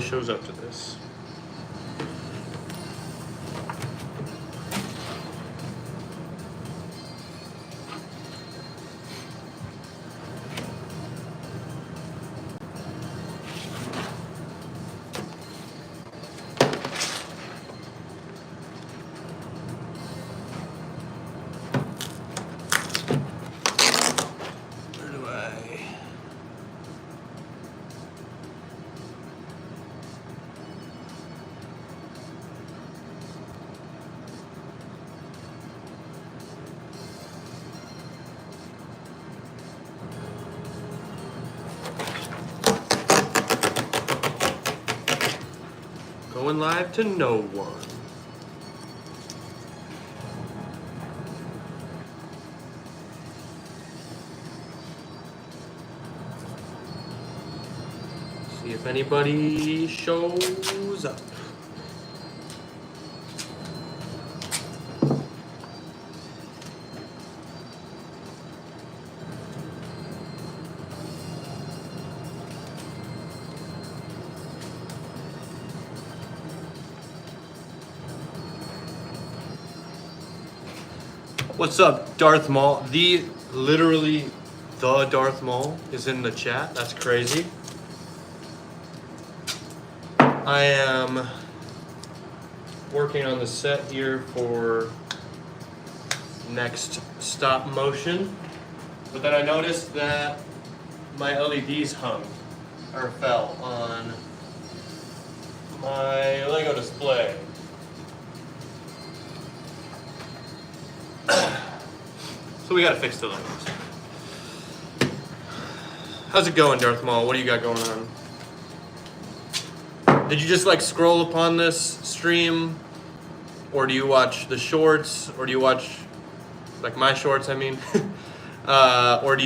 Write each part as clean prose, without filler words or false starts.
shows up to this. Going live to no one. See if anybody shows up. What's up, Darth Maul? Literally, the Darth Maul is in the chat. That's crazy. I am working on the set here for next stop motion, but then I noticed that my LEDs hung or fell on my Lego display. So we gotta fix the Legos. How's it going, Darth Maul? What do you got going on? Did you just like scroll upon this stream? Or do you watch the shorts? Or do you watch like my shorts, I mean? Or are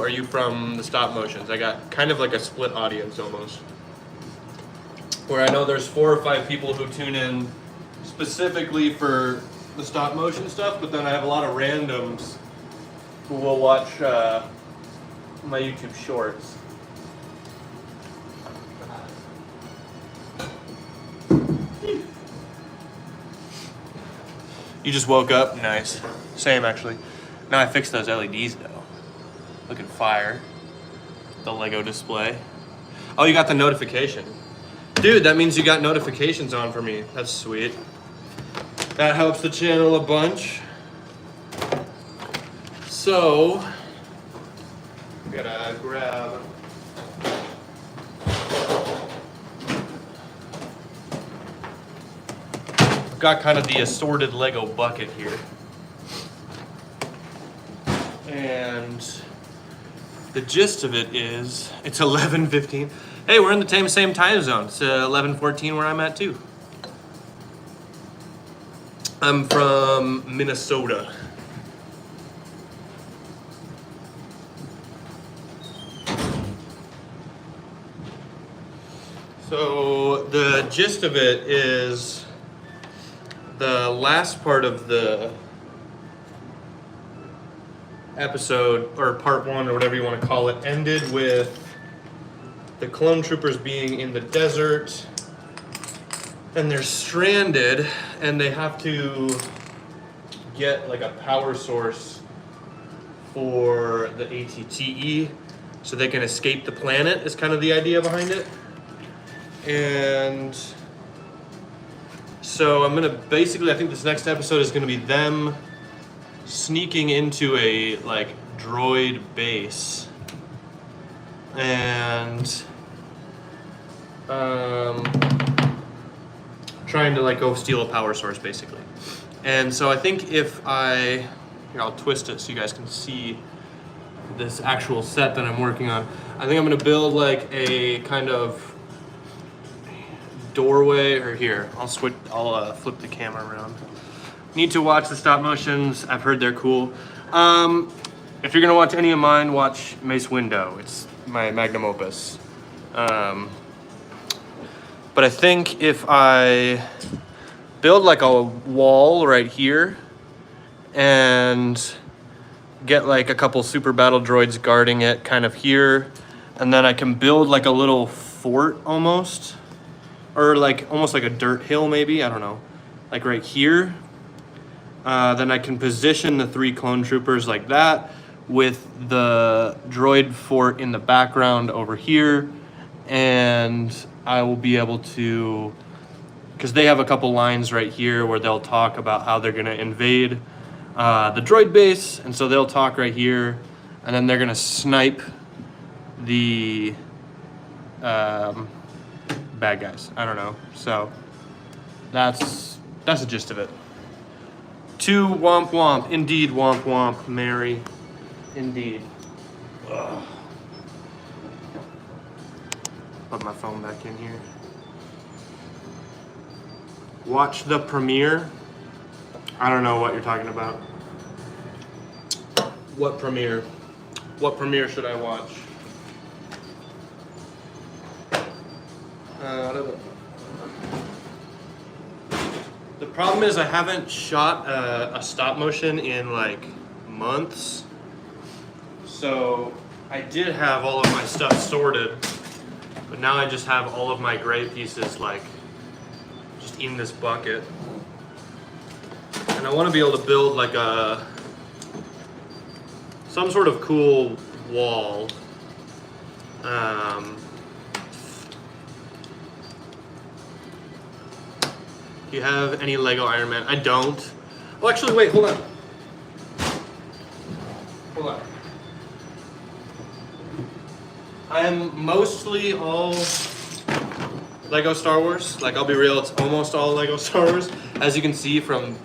you from the stop motions? I got kind of like a split audience almost. Where I know there's 4 or 5 people who tune in specifically for the stop motion stuff, but then I have a lot of randoms who will watch my YouTube shorts. You just woke up? Nice. Same actually. Now I fixed those LEDs though. Looking fire. The Lego display. Oh, you got the notification. Dude, that means you got notifications on for me. That's sweet. That helps the channel a bunch. So, gotta grab I've got kind of the assorted Lego bucket here. And the gist of it is it's 11:15. Hey, we're in the same time zone. It's 11:14 where I'm at too. I'm from Minnesota. So the gist of it is the last part of the episode, or part 1 or whatever you want to call it, ended with the clone troopers being in the desert and they're stranded and they have to get like a power source for the ATTE so they can escape the planet is kind of the idea behind it. And so I'm gonna basically, I think this next episode is gonna be them sneaking into a like droid base and trying to like go steal a power source basically. And so I think if here I'll twist it so you guys can see this actual set that I'm working on. I think I'm gonna build like a kind of doorway, or here, I'll flip the camera around. Need to watch the stop motions. I've heard they're cool. If you're gonna watch any of mine, watch Mace Window. It's my magnum opus. But I think if I build like a wall right here and get like a couple super battle droids guarding it kind of here, and then I can build like a little fort almost or like almost like a dirt hill maybe, I don't know, like right here. Then I can position the 3 clone troopers like that with the droid fort in the background over here, and I will be able to, because they have a couple lines right here where they'll talk about how they're going to invade the droid base, and so they'll talk right here, and then they're going to snipe the bad guys. I don't know. So that's the gist of it. 2 womp womp. Indeed, womp womp, Mary. Indeed. Ugh. Put my phone back in here. Watch the premiere. I don't know what you're talking about. What premiere? What premiere should I watch? The problem is I haven't shot a stop motion in like months. So I did have all of my stuff sorted, but now I just have all of my gray pieces like just in this bucket. And I want to be able to build like some sort of cool wall. Do you have any Lego Iron Man? I don't. Oh, actually, wait, hold on. Hold on. I am mostly all Lego Star Wars. Like, I'll be real, it's almost all Lego Star Wars, as you can see from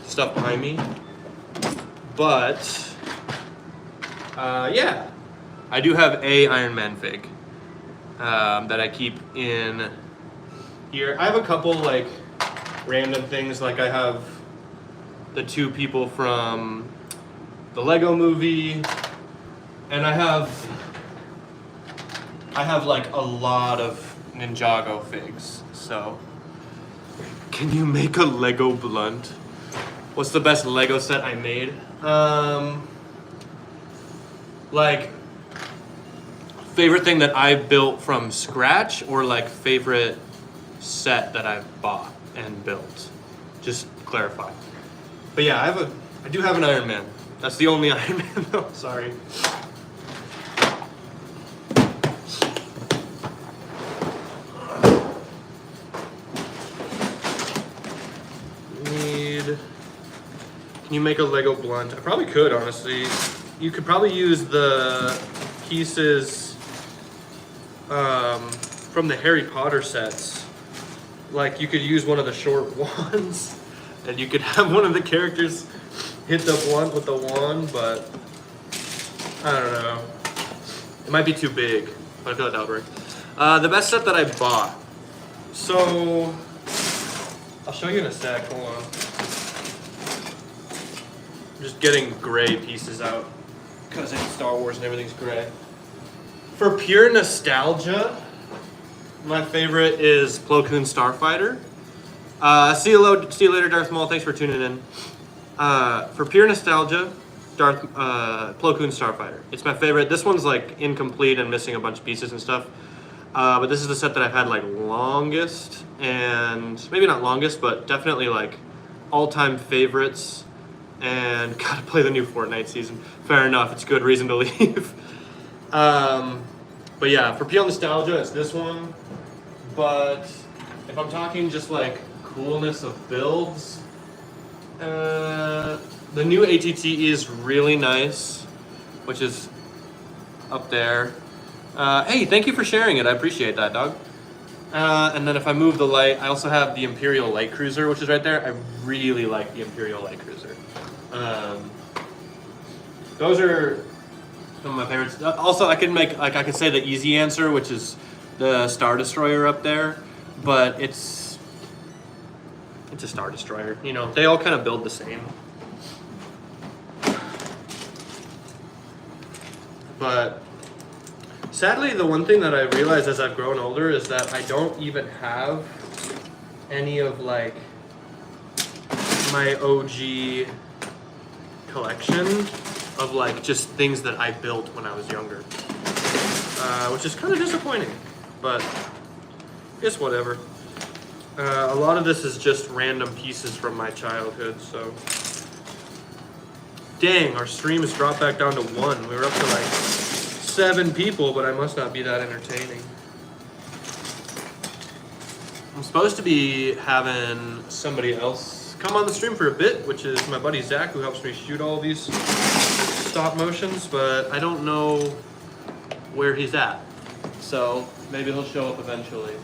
stuff behind me. But, yeah. I do have a Iron Man fig that I keep in here. I have a couple, like, random things, like I have the 2 people from the Lego movie, and I have like a lot of Ninjago figs. So, can you make a Lego blunt? What's the best Lego set I made? Like, favorite thing that I built from scratch, or like favorite set that I've bought and built? Just clarify. But yeah, I do have an Iron Man. That's the only Iron Man though, sorry. Can you make a Lego blunt? I probably could, honestly. You could probably use the pieces from the Harry Potter sets. Like, you could use one of the short wands, and you could have one of the characters hit the blunt with the wand, but I don't know. It might be too big, but I feel like that would work. The best set that I bought. So, I'll show you in a sec, hold on. I'm just getting gray pieces out, because it's Star Wars and everything's gray. For pure nostalgia, my favorite is Plo Koon Starfighter. See you later, Darth Maul. Thanks for tuning in. For pure nostalgia, Plo Koon Starfighter. It's my favorite. This one's like incomplete and missing a bunch of pieces and stuff. But this is the set that I've had like longest, and maybe not longest, but definitely like all-time favorites. And gotta play the new Fortnite season. Fair enough. It's a good reason to leave. But yeah, for pure nostalgia, it's this one. But if I'm talking just like coolness of builds, the new ATT is really nice, which is up there. Hey, thank you for sharing it. I appreciate that, dog. And then if I move the light, I also have the Imperial Light Cruiser, which is right there. I really like the Imperial Light Cruiser. Those are some of my favorites. Also, I can say the easy answer, which is the Star Destroyer up there, but it's a Star Destroyer. You know, they all kind of build the same. But sadly, the one thing that I realized as I've grown older is that I don't even have any of like my OG collection of like just things that I built when I was younger, which is kind of disappointing, but it's whatever. A lot of this is just random pieces from my childhood, so. Dang, our stream has dropped back down to 1. We were up to like 7 people, but I must not be that entertaining. I'm supposed to be having somebody else come on the stream for a bit, which is my buddy Zach, who helps me shoot all these stop motions, but I don't know where he's at. So maybe he'll show up eventually.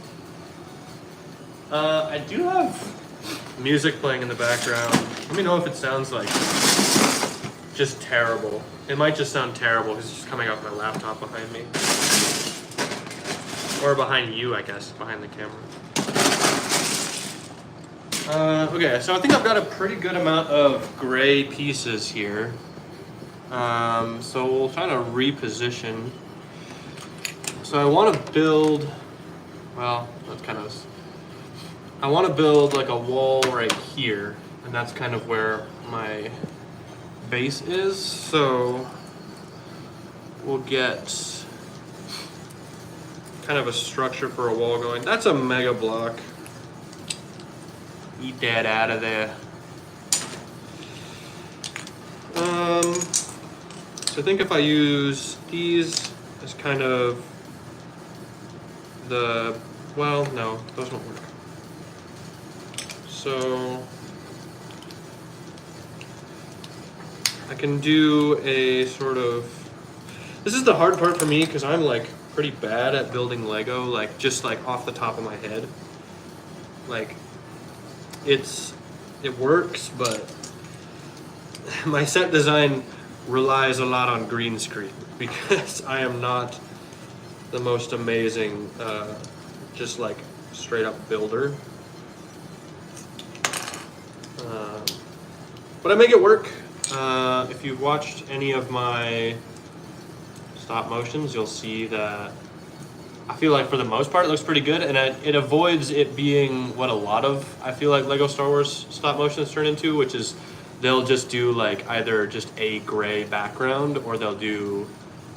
I do have music playing in the background. Let me know if it sounds like just terrible. It might just sound terrible because it's just coming off my laptop behind me. Or behind you, I guess, behind the camera. Okay, so I think I've got a pretty good amount of gray pieces here. So we'll try to reposition. So I want to build, well, that's kind of, I want to build like a wall right here, and that's kind of where my base is. So we'll get kind of a structure for a wall going. That's a mega block. Eat that out of there. So I think if I use these as kind of the, well, no, those won't work. So I can do a sort of, this is the hard part for me because I'm like pretty bad at building Lego, like just like off the top of my head. Like it works, but my set design relies a lot on green screen because I am not the most amazing, just like straight up builder. But I make it work. If you've watched any of my stop motions, you'll see that I feel like for the most part it looks pretty good, and it avoids it being what a lot of, I feel like, Lego Star Wars stop motions turn into, which is they'll just do like either just a gray background or they'll do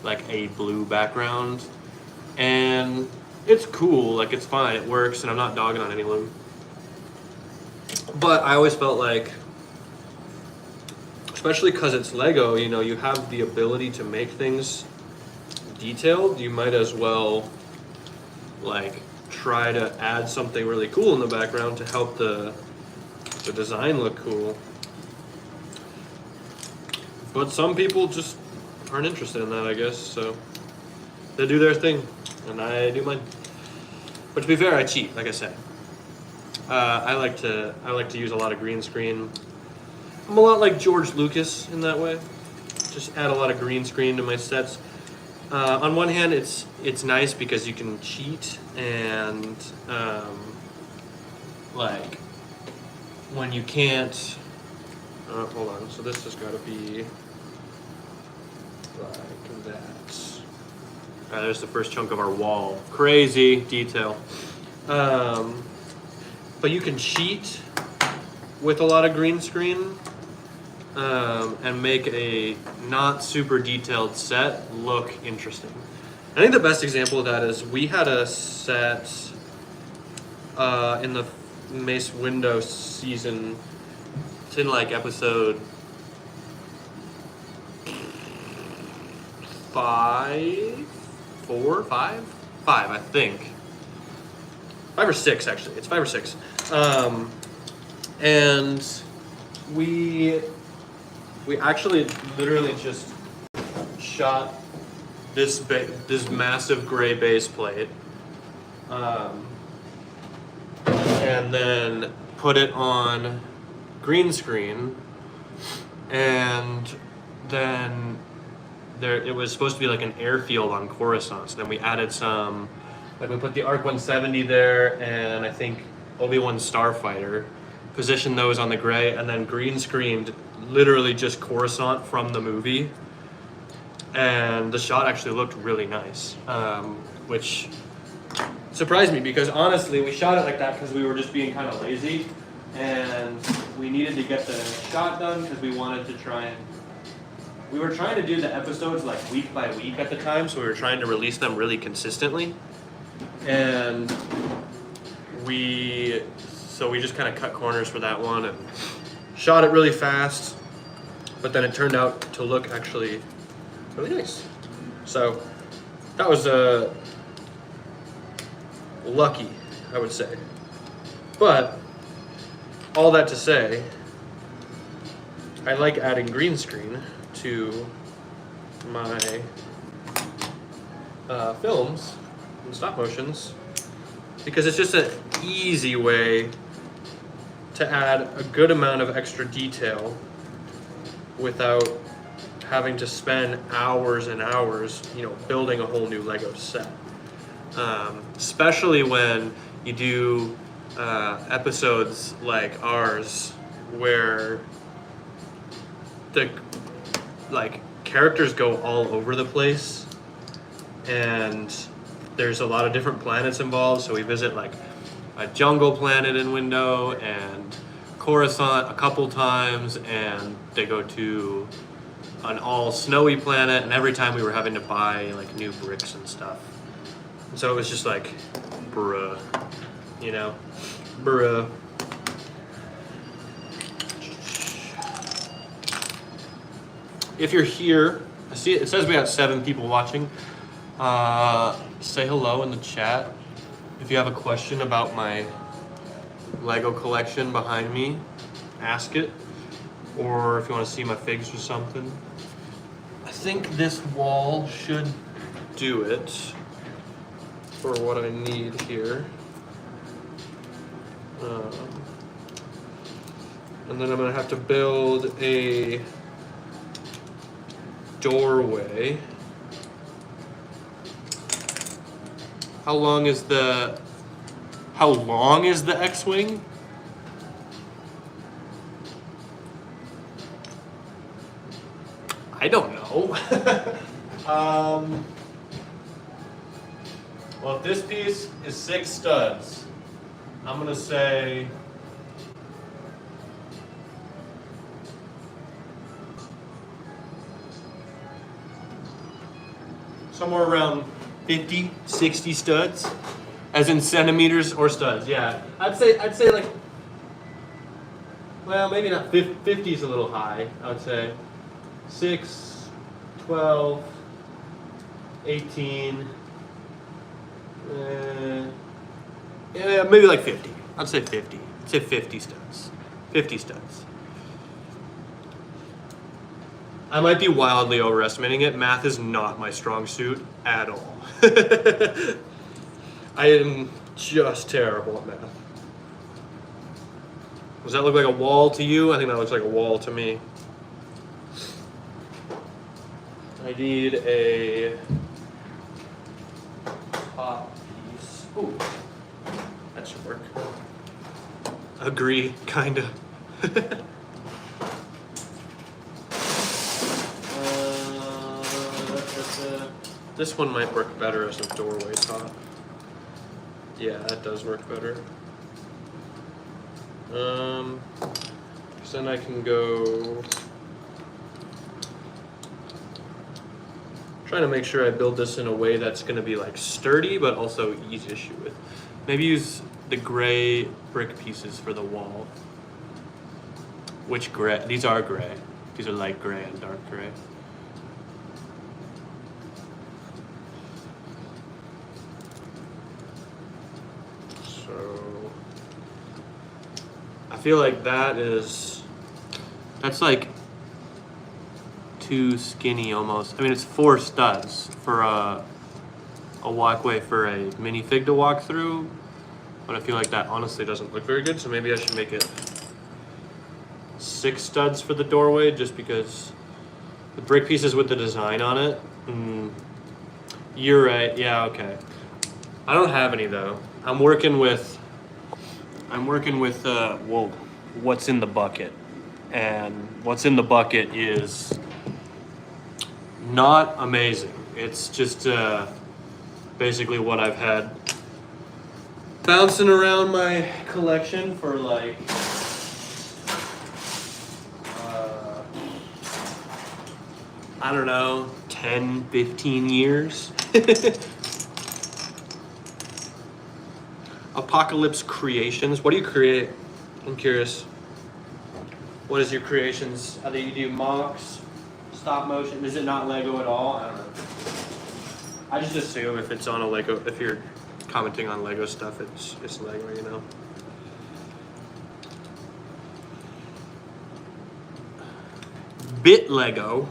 like a blue background. And it's cool, like it's fine, it works, and I'm not dogging on anyone. But I always felt like, especially because it's Lego, you know, you have the ability to make things detailed, you might as well like try to add something really cool in the background to help the design look cool. But some people just aren't interested in that, I guess, so they do their thing and I do mine. But to be fair, I cheat, like I said. I like to use a lot of green screen. I'm a lot like George Lucas in that way. Just add a lot of green screen to my sets. On one hand, it's nice because you can cheat and like when you can't. Hold on. So this has got to be like that. There's the first chunk of our wall. Crazy detail. But you can cheat with a lot of green screen. And make a not super detailed set look interesting. I think the best example of that is we had a set in the Mace Window season. It's in like episode 5, I think. 5 or 6 actually. It's 5 or 6. And we actually literally just shot this massive gray base plate, and then put it on green screen, and then it was supposed to be like an airfield on Coruscant. So then we added some, like we put the ARC 170 there, and I think Obi-Wan Starfighter, positioned those on the gray, and then green screened literally just Coruscant from the movie, and the shot actually looked really nice, which surprised me because honestly we shot it like that because we were just being kind of lazy and we needed to get the shot done because we wanted to we were trying to do the episodes like week by week at the time, so we were trying to release them really consistently, and we just kind of cut corners for that one and shot it really fast, but then it turned out to look actually really nice. So that was lucky, I would say. But all that to say, I like adding green screen to my films and stop motions because it's just an easy way to add a good amount of extra detail without having to spend hours and hours, building a whole new Lego set. Especially when you do episodes like ours, where the characters go all over the place, and there's a lot of different planets involved. So we visit like a jungle planet in Window and Coruscant a couple times, and they go to an all snowy planet, and every time we were having to buy like new bricks and stuff. And so it was just like, bruh, bruh. If you're here, I see it says we have 7 people watching. Say hello in the chat. If you have a question about my Lego collection behind me, ask it. Or if you want to see my figs or something. I think this wall should do it for what I need here. And then I'm going to have to build a doorway. How long is the X-Wing? I don't know. Well, if this piece is 6 studs, I'm gonna say somewhere around 50, 60 studs, as in centimeters or studs. Yeah, I'd say like, well, maybe not 50 is a little high. I would say 6, 12, 18, yeah, maybe like 50. I'd say 50. I'd say 50 studs. 50 studs. I might be wildly overestimating it. Math is not my strong suit at all. I am just terrible at math. Does that look like a wall to you? I think that looks like a wall to me. I need a top piece. Ooh, that should work. Agree, kinda. This one might work better as a doorway top. Yeah, that does work better. So then I can go. Trying to make sure I build this in a way that's going to be like sturdy, but also easy to shoot with. Maybe use the gray brick pieces for the wall. Which gray? These are gray. These are light gray and dark gray. So I feel like that's like too skinny almost. I mean, it's 4 studs for a walkway for a minifig to walk through, but I feel like that honestly doesn't look very good, so maybe I should make it 6 studs for the doorway, just because the brick pieces with the design on it. You're right, yeah, okay. I don't have any though. I'm working with well, what's in the bucket, and what's in the bucket is not amazing. It's just basically what I've had bouncing around my collection for like I don't know, 10, 15 years. Apocalypse Creations. What do you create? I'm curious. What is your creations? Are they, you do mocks, stop motion? Is it not Lego at all? I don't know. I just assume if it's on a Lego, if you're commenting on Lego stuff, it's Lego, you know. Bit Lego.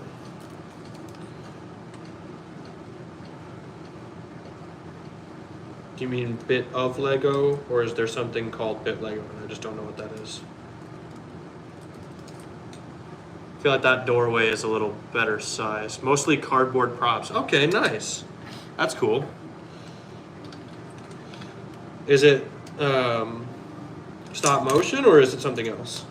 Do you mean bit of Lego, or is there something called bit Lego and I just don't know what that is? I feel like that doorway is a little better size. Mostly cardboard props. Okay, nice. That's cool. Is it stop motion or is it something else?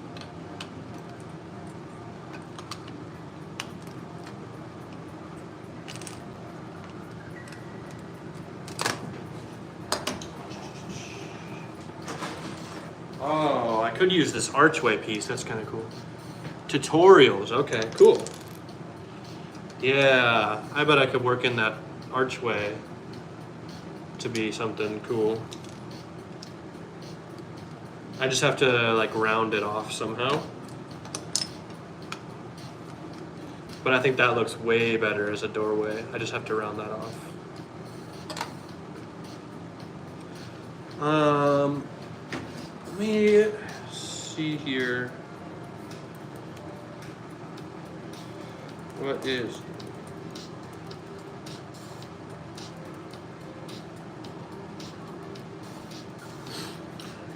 Oh, I could use this archway piece. That's kind of cool. Tutorials. Okay, cool. Yeah, I bet I could work in that archway to be something cool. I just have to like round it off somehow. But I think that looks way better as a doorway. I just have to round that off. Let me see here. What is?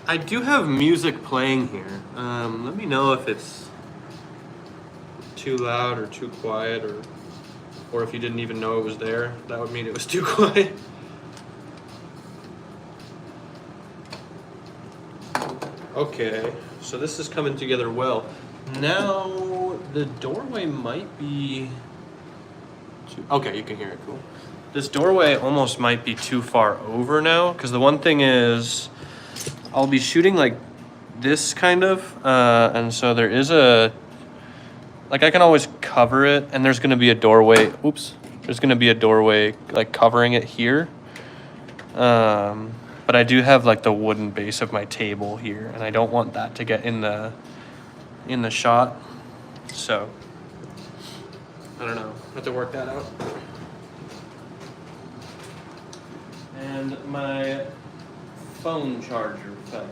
I do have music playing here. Let me know if it's too loud or too quiet, or if you didn't even know it was there. That would mean it was too quiet. Okay, so this is coming together well. Now the doorway might be too, okay, you can hear it, cool. This doorway almost might be too far over now, because the one thing is I'll be shooting like this kind of, and so there is a, like I can always cover it, and there's gonna be a doorway, oops, there's gonna be a doorway like covering it here. But I do have like the wooden base of my table here, and I don't want that to get in the shot. So I don't know, I have to work that out. And my phone charger fell.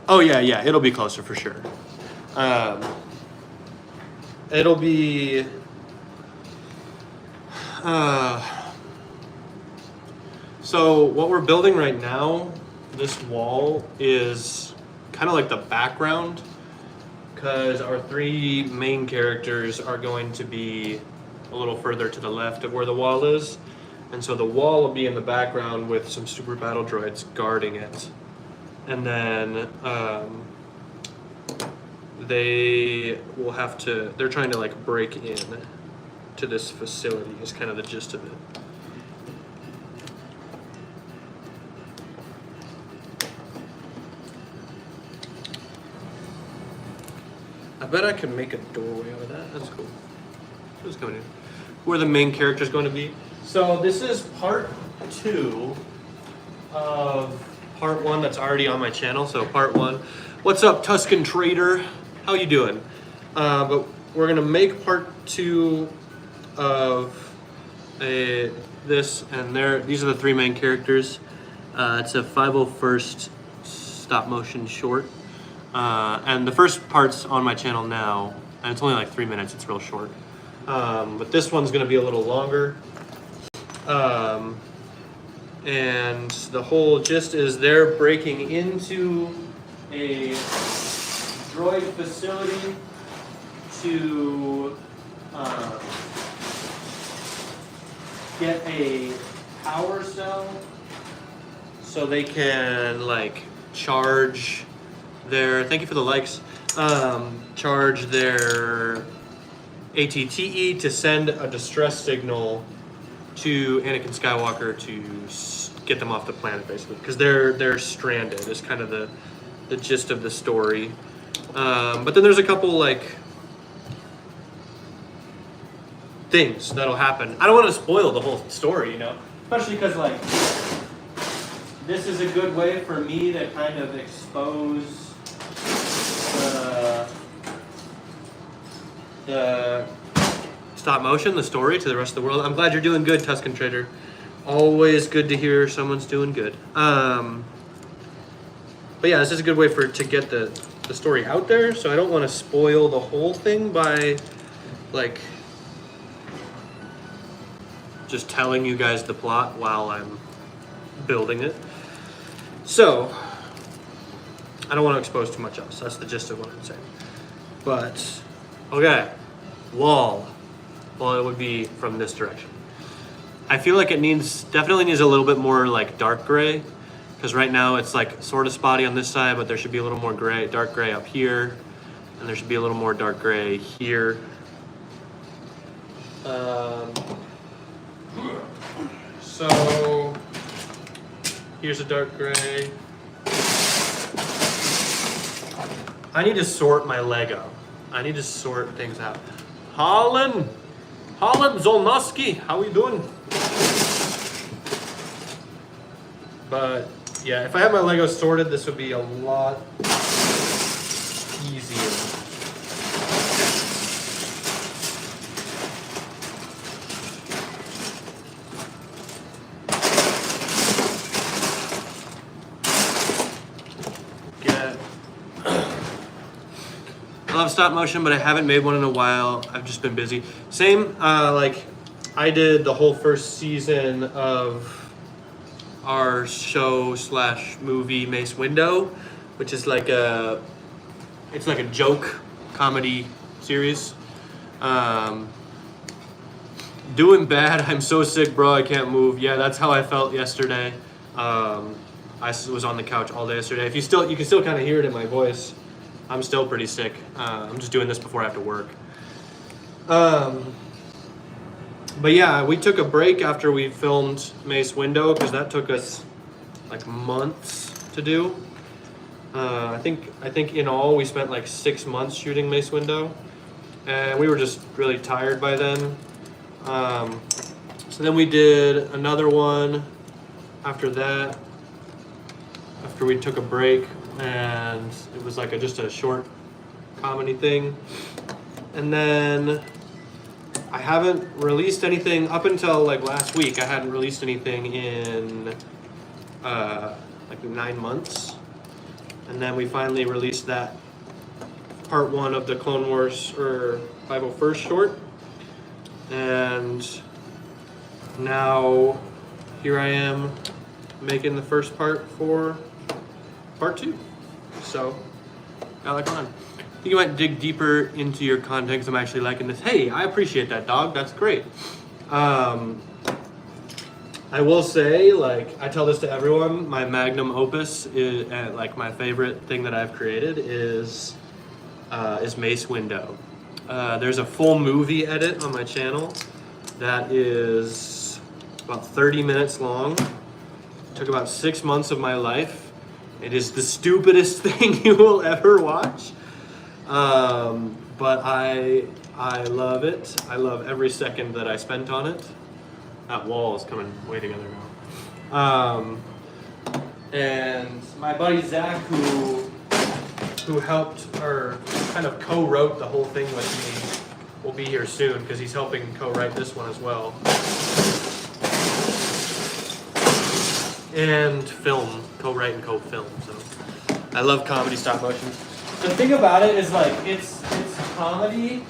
Oh yeah, it'll be closer for sure. It'll be so what we're building right now, this wall is kind of like the background, because our three main characters are going to be a little further to the left of where the wall is, and so the wall will be in the background with some super battle droids guarding it. And then they will have to, they're trying to like break in to this facility is kind of the gist of it. I bet I could make a doorway out of that. That's cool. Who's coming in? Who are the main characters going to be? So this is part 2 of part 1 that's already on my channel. So part 1. What's up, Tuscan Trader? How you doing? But we're gonna make part 2 of this, and these are the 3 main characters. It's a 501st stop motion short, and the first part's on my channel now, and it's only like 3 minutes. It's real short, but this one's gonna be a little longer. And the whole gist is they're breaking into a droid facility to get a power cell so they can like charge their, thank you for the likes, charge their ATTE to send a distress signal to Anakin Skywalker to get them off the planet, basically, because they're stranded. Is kind of the gist of the story. But then there's a couple like things that'll happen. I don't want to spoil the whole story, you know, especially because like this is a good way for me to kind of expose the stop motion, the story to the rest of the world. I'm glad you're doing good, Tuscan Trader. Always good to hear someone's doing good. But yeah, this is a good way to get the story out there. So I don't want to spoil the whole thing by like just telling you guys the plot while I'm building it. So I don't want to expose too much else. That's the gist of what I'm saying. But okay, wall. Well, it would be from this direction. I feel like it definitely needs a little bit more like dark gray, because right now it's like sort of spotty on this side, but there should be a little more gray, dark gray up here, and there should be a little more dark gray here. So here's a dark gray. I need to sort my Lego. I need to sort things out. Holland Zolnowski, how we doing? But yeah, if I had my Lego sorted, this would be a lot easier. I love stop motion, but I haven't made one in a while. I've just been busy. Same, like I did the whole first season of our show / movie Mace Window, which is like it's like a joke comedy series. Doing bad. I'm so sick, bro. I can't move. Yeah, that's how I felt yesterday. I was on the couch all day yesterday. You can still kind of hear it in my voice. I'm still pretty sick. I'm just doing this before I have to work. But yeah, we took a break after we filmed Mace Window because that took us like months to do. I think in all we spent like 6 months shooting Mace Window, and we were just really tired by then. So then we did another one after that, after we took a break. And it was like just a short comedy thing. And then I haven't released anything up until like last week. I hadn't released anything in like 9 months. And then we finally released that part 1 of the Clone Wars or 501st short. And now here I am making the first part for part 2. So, got like on. I think you might dig deeper into your content because I'm actually liking this. Hey, I appreciate that, dog. That's great. I will say, like, I tell this to everyone. My magnum opus is like my favorite thing that I've created is Mace Window. There's a full movie edit on my channel that is about 30 minutes long. It took about 6 months of my life. It is the stupidest thing you will ever watch, but I love it. I love every second that I spent on it. That wall is coming way together now. And my buddy Zach, who helped or kind of co-wrote the whole thing with me, will be here soon because he's helping co-write this one as well. And co-write and co-film. So I love comedy stop motion. The thing about it is like it's comedy,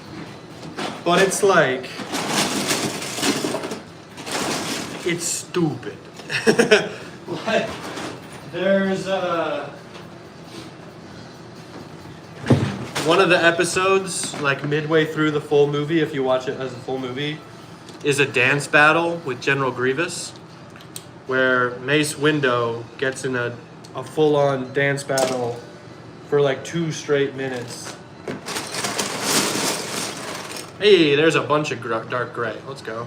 but it's like it's stupid. Like there's one of the episodes, like midway through the full movie, if you watch it as a full movie, is a dance battle with General Grievous, where Mace Window gets in a full-on dance battle for like 2 straight minutes. Hey, there's a bunch of dark gray. Let's go.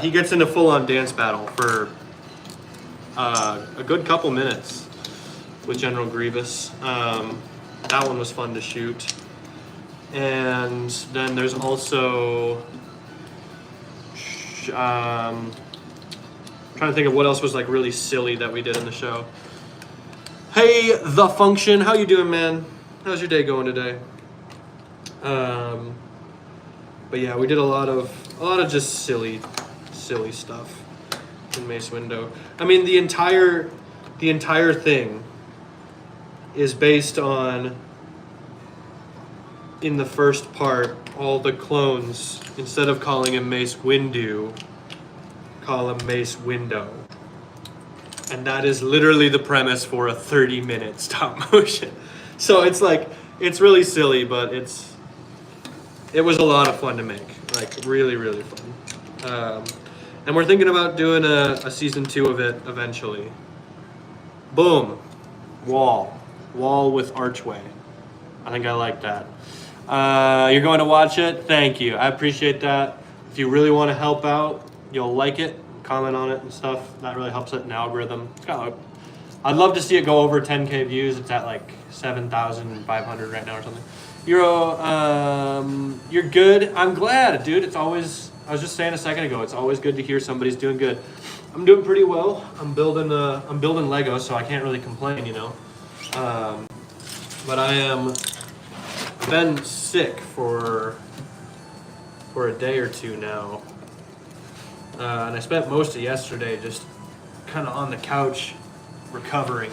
he gets into full-on dance battle for a good couple minutes with General Grievous. That one was fun to shoot. And then there's also trying to think of what else was like really silly that we did in the show. Hey, The Function, how you doing, man? How's your day going today? But yeah, we did a lot of just silly stuff in Mace Windu. I mean, the entire thing is based on, in the first part, all the clones, instead of calling him Mace Windu, call him Mace Window. And that is literally the premise for a 30-minute stop motion. So it's like, it's really silly, but it was a lot of fun to make. Like, really, really fun. And we're thinking about doing a season 2 of it eventually. Boom. Wall with archway. I think I like that. You're going to watch it? Thank you. I appreciate that. If you really want to help out, you'll like it, comment on it and stuff. That really helps it in the algorithm. I'd love to see it go over 10K views. It's at like 7,500 right now or something. You're good. I'm glad, dude. It's always, I was just saying a second ago, it's always good to hear somebody's doing good. I'm doing pretty well. I'm building Lego, so I can't really complain, you know. But I've been sick for a day or two now. And I spent most of yesterday just kind of on the couch recovering.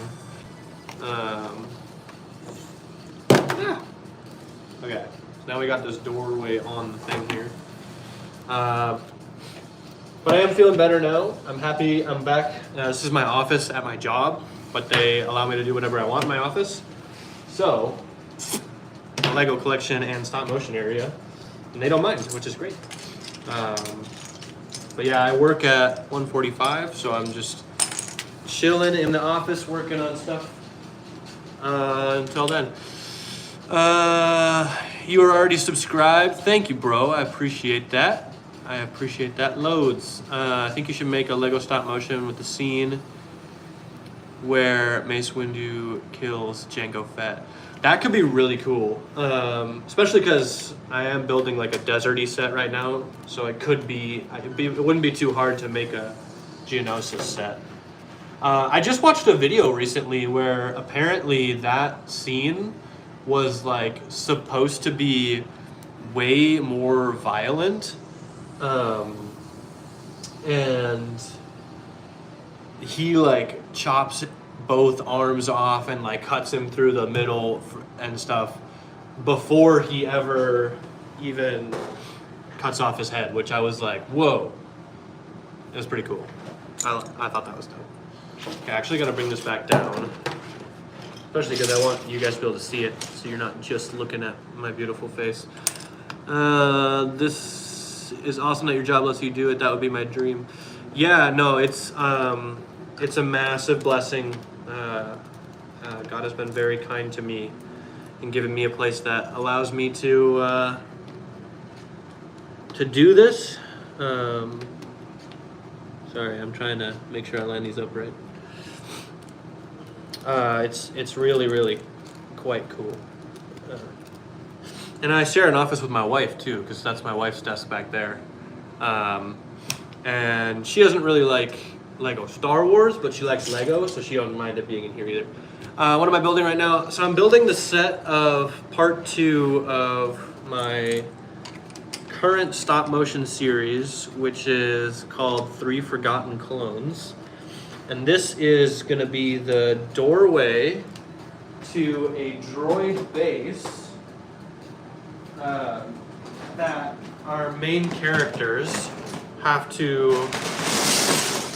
Yeah. Okay, so now we got this doorway on the thing here. But I am feeling better now. I'm happy I'm back. This is my office at my job, but they allow me to do whatever I want in my office. So, a Lego collection and stop motion area, and they don't mind, which is great. But yeah, I work at 1:45, so I'm just chilling in the office working on stuff until then. You are already subscribed. Thank you, bro. I appreciate that. Loads. I think you should make a Lego stop motion with the scene where Mace Windu kills Jango Fett. That could be really cool, especially because I am building like a deserty set right now, so it wouldn't be too hard to make a Geonosis set. I just watched a video recently where apparently that scene was like supposed to be way more violent, and he like chops both arms off and like cuts him through the middle and stuff before he ever even cuts off his head, which I was like, whoa. It was pretty cool. I thought that was dope. Okay, I actually gotta bring this back down, especially because I want you guys to be able to see it, so you're not just looking at my beautiful face. This is awesome that your job lets you do it. That would be my dream. Yeah, no, it's a massive blessing. God has been very kind to me and given me a place that allows me to do this. Sorry, I'm trying to make sure I line these up right. It's really, really quite cool. And I share an office with my wife too, because that's my wife's desk back there. And she doesn't really like Lego Star Wars, but she likes Lego, so she don't mind it being in here either. What am I building right now? So I'm building the set of part 2 of my current stop motion series, which is called 3 Forgotten Clones. And this is gonna be the doorway to a droid base that our main characters have to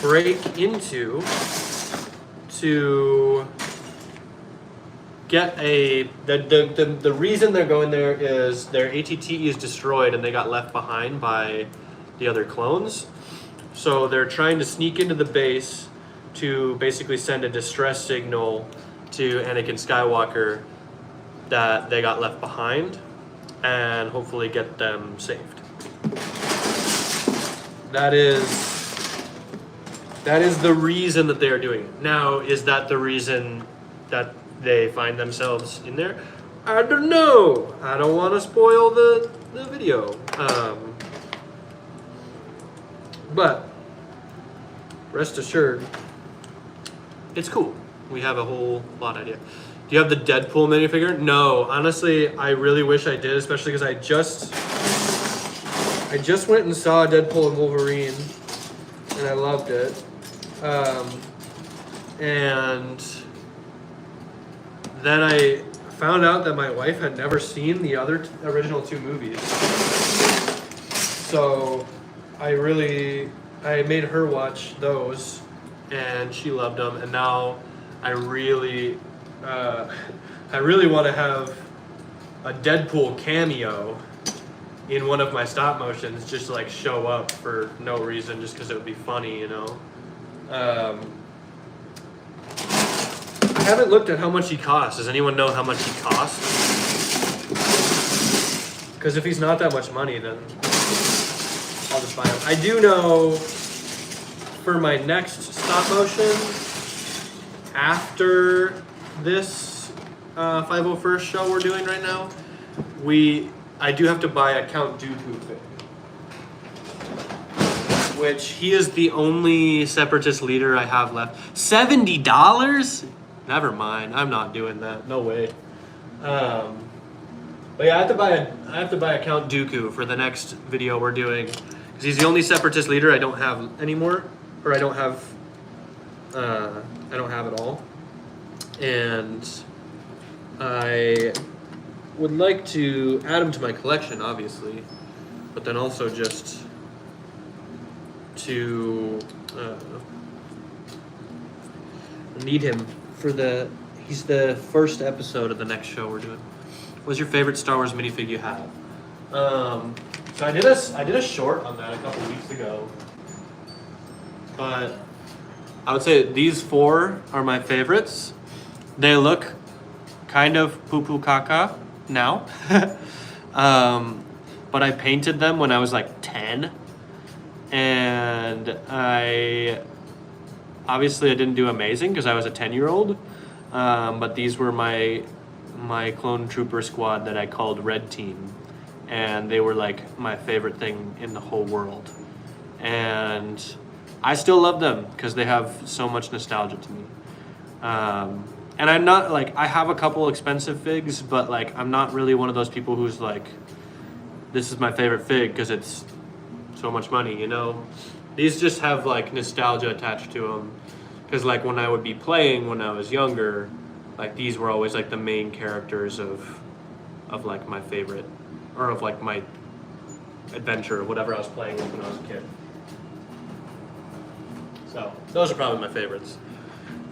break into to get the reason they're going there is their ATT is destroyed and they got left behind by the other clones. So they're trying to sneak into the base to basically send a distress signal to Anakin Skywalker that they got left behind and hopefully get them saved. that is the reason that they are doing it. Now, is that the reason that they find themselves in there? I don't know. I don't want to spoil the video. But rest assured, it's cool. We have a whole lot idea. Do you have the Deadpool minifigure? No, honestly, I really wish I did, especially because I just went and saw Deadpool and Wolverine, and I loved it. And then I found out that my wife had never seen the other original two movies. So I made her watch those, and she loved them. And now I really want to have a Deadpool cameo in one of my stop motions, just to like show up for no reason, just because it would be funny, you know. I haven't looked at how much he costs. Does anyone know how much he costs? Because if he's not that much money, then I'll just buy him. I do know for my next stop motion, after this 501st show we're doing right now, I do have to buy a Count Dooku fig, which he is the only separatist leader I have left. $70? Never mind. I'm not doing that. No way. But yeah, I have to buy a Count Dooku for the next video we're doing, because he's the only separatist leader I don't have anymore, or I don't have at all, and I would like to add him to my collection, obviously, but then also just to need him for he's the first episode of the next show we're doing. What's your favorite Star Wars minifig you have? So I did a short on that a couple weeks ago, but I would say these four are my favorites. They look kind of poo-poo caca now, but I painted them when I was like 10, and I didn't do amazing because I was a 10-year-old, but these were my clone trooper squad that I called Red Team, and they were like my favorite thing in the whole world, and I still love them because they have so much nostalgia to me. And I'm not like, I have a couple expensive figs, but like I'm not really one of those people who's like, this is my favorite fig because it's so much money, you know. These just have like nostalgia attached to them, because like when I would be playing when I was younger, like these were always like the main characters of like my favorite, or of like my adventure or whatever I was playing with when I was a kid. So those are probably my favorites.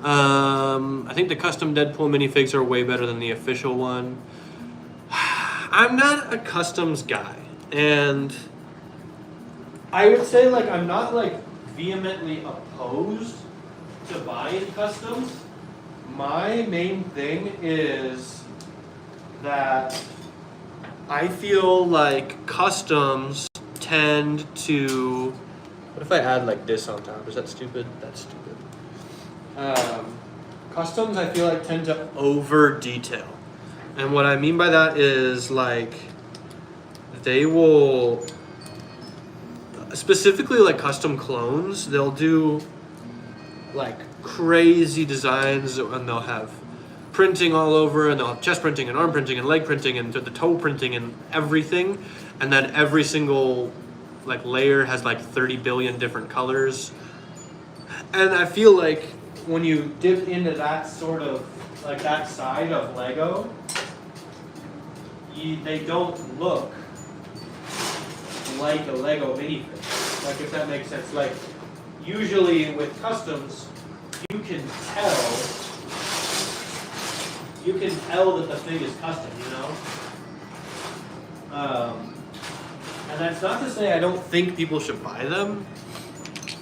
I think the custom Deadpool minifigs are way better than the official one. I'm not a customs guy, and I would say like I'm not like vehemently opposed to buying customs. My main thing is that I feel like customs tend to... What if I add like this on top? Is that stupid? That's stupid. Customs, I feel like, tend to over detail. And what I mean by that is like they will, specifically like custom clones, they'll do like crazy designs, and they'll have printing all over, and they'll have chest printing and arm printing and leg printing and the toe printing and everything, and then every single like layer has like 30 billion different colors. And I feel like when you dip into that sort of like that side of Lego, they don't look like a Lego minifig. Like, if that makes sense. Like, usually with customs, you can tell that the fig is custom, you know? And that's not to say I don't think people should buy them.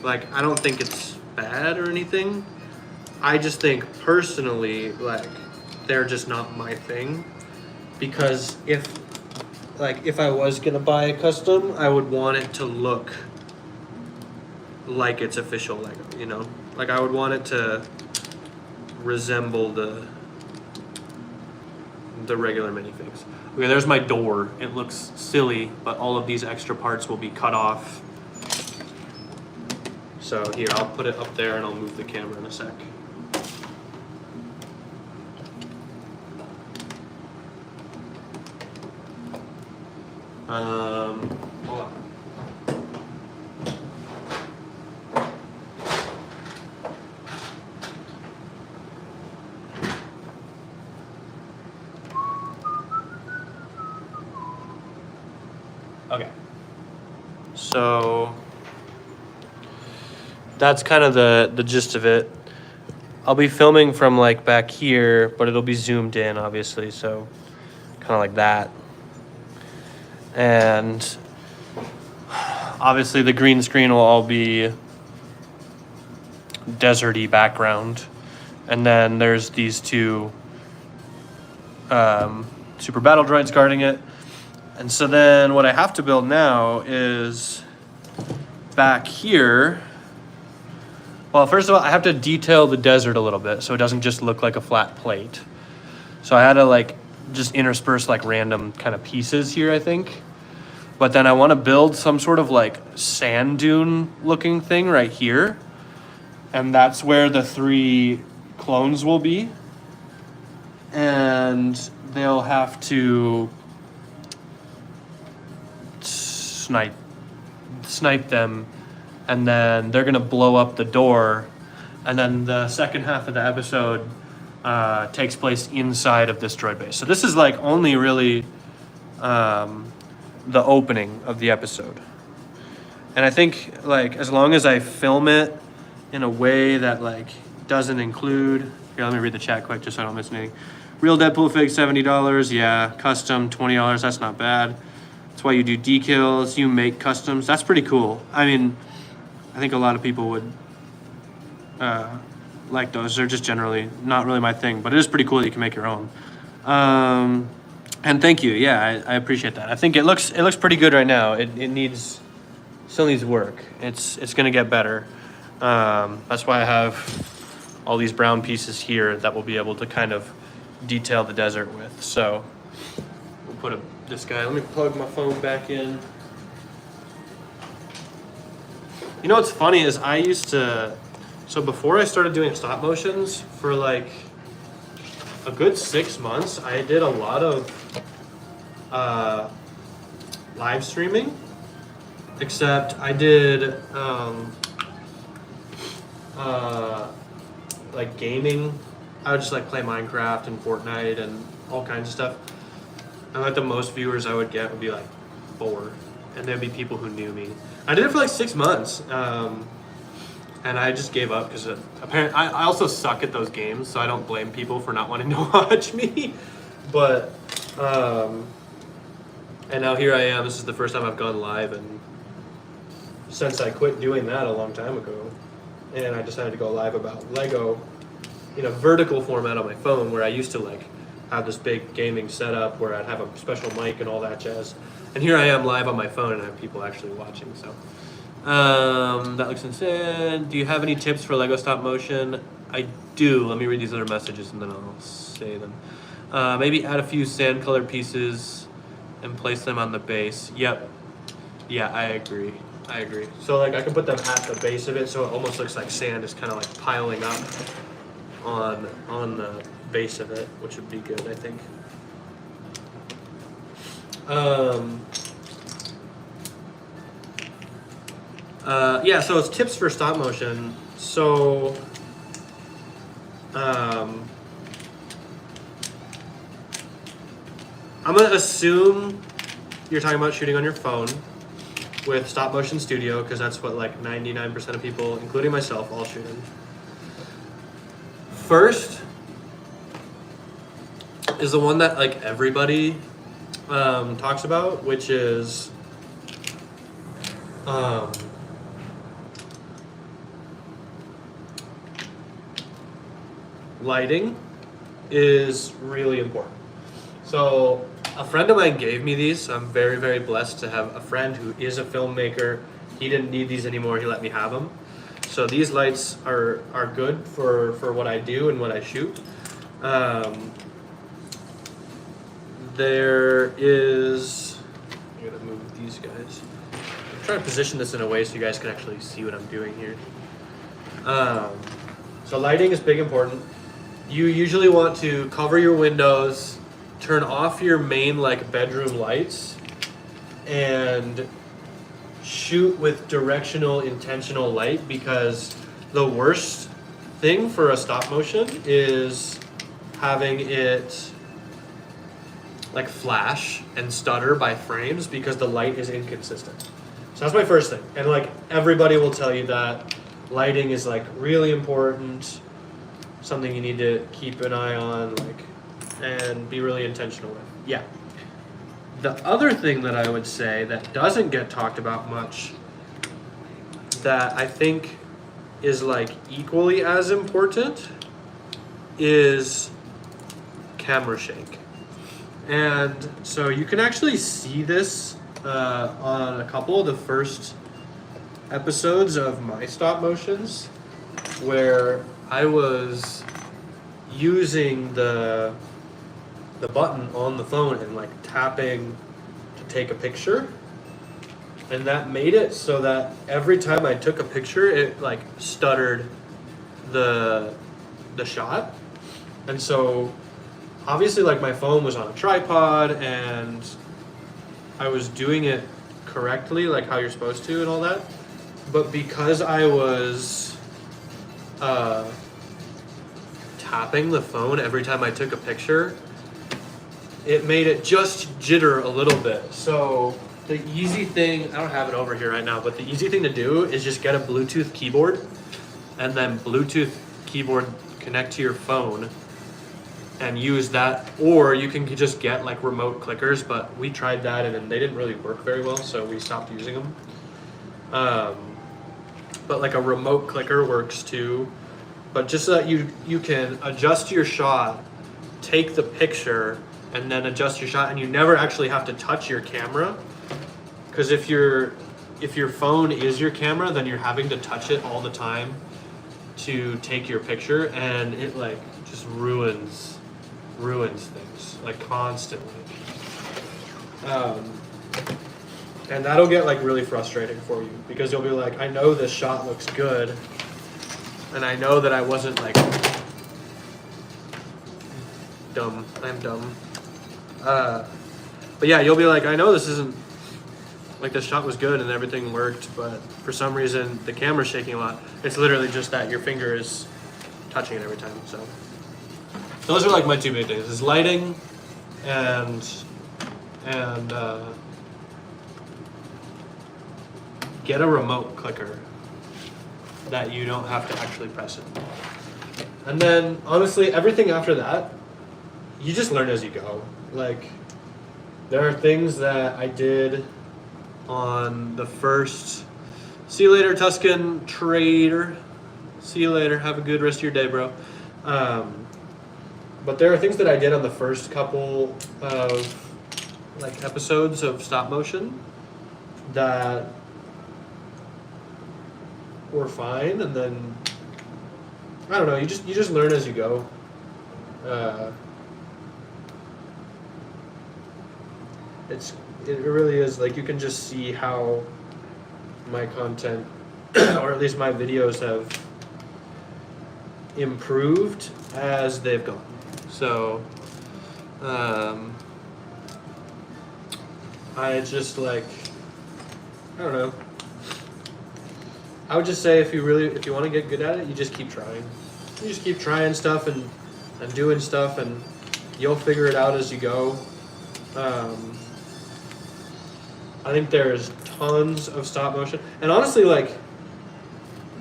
Like, I don't think it's bad or anything. I just think personally, like, they're just not my thing. Because if I was gonna buy a custom, I would want it to look like it's official Lego, you know? Like I would want it to resemble the regular minifigs. Okay, there's my door. It looks silly, but all of these extra parts will be cut off. So here, I'll put it up there and I'll move the camera in a sec. Hold on. Okay. So that's kind of the gist of it. I'll be filming from like back here, but it'll be zoomed in obviously, so kind of like that. And obviously the green screen will all be deserty background. And then there's these two super battle droids guarding it. And so then what I have to build now is back here. Well, first of all, I have to detail the desert a little bit so it doesn't just look like a flat plate. So I had to like just intersperse like random kind of pieces here, I think. But then I want to build some sort of like sand dune looking thing right here. And that's where the 3 clones will be. And they'll have to snipe them, and then they're gonna blow up the door, and then the second half of the episode takes place inside of this droid base. So this is like only really the opening of the episode, and I think like as long as I film it in a way that like doesn't include, here, let me read the chat quick just so I don't miss anything. Real Deadpool fig, $70. Yeah, custom $20. That's not bad. That's why you do decals, you make customs. That's pretty cool. I mean, I think a lot of people would like those. They're just generally not really my thing, but it is pretty cool that you can make your own. And thank you. Yeah, I appreciate that. I think it looks pretty good right now. It still needs work. It's gonna get better. That's why I have all these brown pieces here that we'll be able to kind of detail the desert with. So we'll put this guy. Let me plug my phone back in. You know what's funny is I used to, so before I started doing stop motions for like a good 6 months, I did a lot of live streaming, except I did like gaming. I would just like play Minecraft and Fortnite and all kinds of stuff. And like the most viewers I would get would be like 4, and there'd be people who knew me. I did it for like 6 months, and I just gave up because apparently I also suck at those games, so I don't blame people for not wanting to watch me. But and now here I am. This is the first time I've gone live, and since I quit doing that a long time ago, and I decided to go live about Lego in a vertical format on my phone, where I used to like have this big gaming setup where I'd have a special mic and all that jazz. And here I am live on my phone and I have people actually watching. So that looks insane. Do you have any tips for Lego stop motion? I do. Let me read these other messages and then I'll say them. Maybe add a few sand colored pieces and place them on the base. Yep. Yeah, I agree. So like I can put them at the base of it so it almost looks like sand is kind of like piling up on the base of it, which would be good, I think. Yeah, so it's tips for stop motion. So I'm gonna assume you're talking about shooting on your phone with Stop Motion Studio, because that's what like 99% of people, including myself, all shoot in. First is the one that like everybody talks about, which is lighting is really important. So a friend of mine gave me these. I'm very, very blessed to have a friend who is a filmmaker. he didn't need these anymore. He let me have them. So these lights are good for what I do and what I shoot. There is, I'm gonna move these guys. I'm trying to position this in a way so you guys can actually see what I'm doing here. So lighting is big important. You usually want to cover your windows, turn off your main like bedroom lights, and shoot with directional intentional light, because the worst thing for a stop motion is having it like flash and stutter by frames because the light is inconsistent. So that's my first thing. And like everybody will tell you that lighting is like really important, something you need to keep an eye on, like, and be really intentional with. Yeah. The other thing that I would say that doesn't get talked about much, that I think is like equally as important, is camera shake. And so you can actually see this on a couple of the first episodes of my stop motions, where I was using the button on the phone and like tapping to take a picture, and that made it so that every time I took a picture it like stuttered the shot. And so obviously like my phone was on a tripod and I was doing it correctly, like how you're supposed to and all that, but because I was tapping the phone every time I took a picture, it made it just jitter a little bit. So the easy thing, I don't have it over here right now, but the easy thing to do is just get a Bluetooth keyboard and then Bluetooth keyboard connect to your phone and use that. Or you can just get like remote clickers, but we tried that and they didn't really work very well, so we stopped using them. But like a remote clicker works too. But just so that you can adjust your shot, take the picture, and then adjust your shot, and you never actually have to touch your camera. Because if your phone is your camera, then you're having to touch it all the time to take your picture, and it like just ruins things like constantly. And that'll get like really frustrating for you, because you'll be like, I know this shot looks good, and I know that I wasn't like dumb. I'm dumb. But yeah, you'll be like, I know this isn't, like the shot was good and everything worked, but for some reason the camera's shaking a lot. It's literally just that your finger is touching it every time. So those are like my two big things: is lighting and get a remote clicker that you don't have to actually press it. And then honestly, everything after that, you just learn as you go. Like, there are things that I did on the first, see you later Tuscan Trader, see you later, have a good rest of your day, bro. But there are things that I did on the first couple of like episodes of stop motion that were fine, and then I don't know, you just learn as you go. It really is like, you can just see how my content or at least my videos have improved as they've gone. So I just like, I don't know, I would just say if you want to get good at it, you just keep trying. You just keep trying stuff and doing stuff, and you'll figure it out as you go. I think there's tons of stop motion, and honestly, like,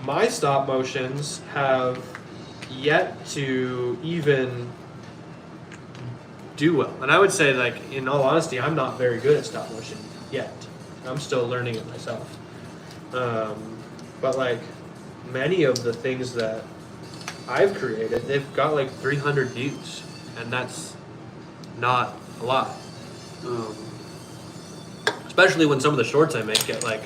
my stop motions have yet to even do well. And I would say, like, in all honesty, I'm not very good at stop motion yet. I'm still learning it myself. But like, many of the things that I've created, they've got like 300 views, and that's not a lot. Especially when some of the shorts I make get like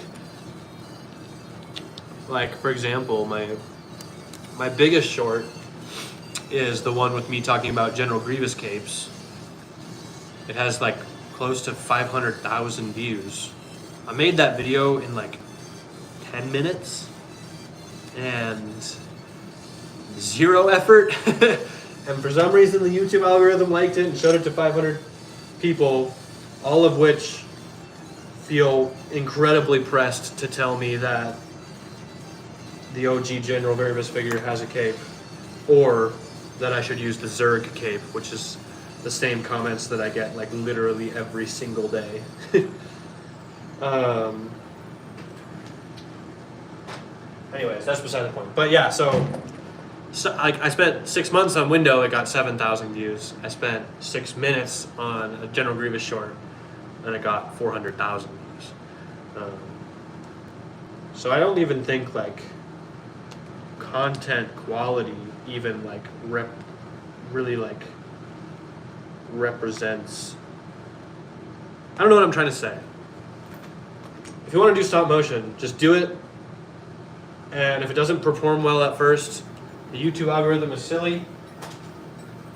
Like, for example, my biggest short is the one with me talking about General Grievous capes. It has like close to 500,000 views. I made that video in like 10 minutes and zero effort. And for some reason the YouTube algorithm liked it and showed it to 500 people, all of which feel incredibly pressed to tell me that the OG General Grievous figure has a cape, or that I should use the Zerg cape, which is the same comments that I get like literally every single day. Anyways, that's beside the point. But yeah, so I spent 6 months on Window, it got 7,000 views. I spent 6 minutes on a General Grievous short, and it got 400,000 views. So I don't even think like content quality even like really like represents. I don't know what I'm trying to say. If you want to do stop motion, just do it. And if it doesn't perform well at first, the YouTube algorithm is silly.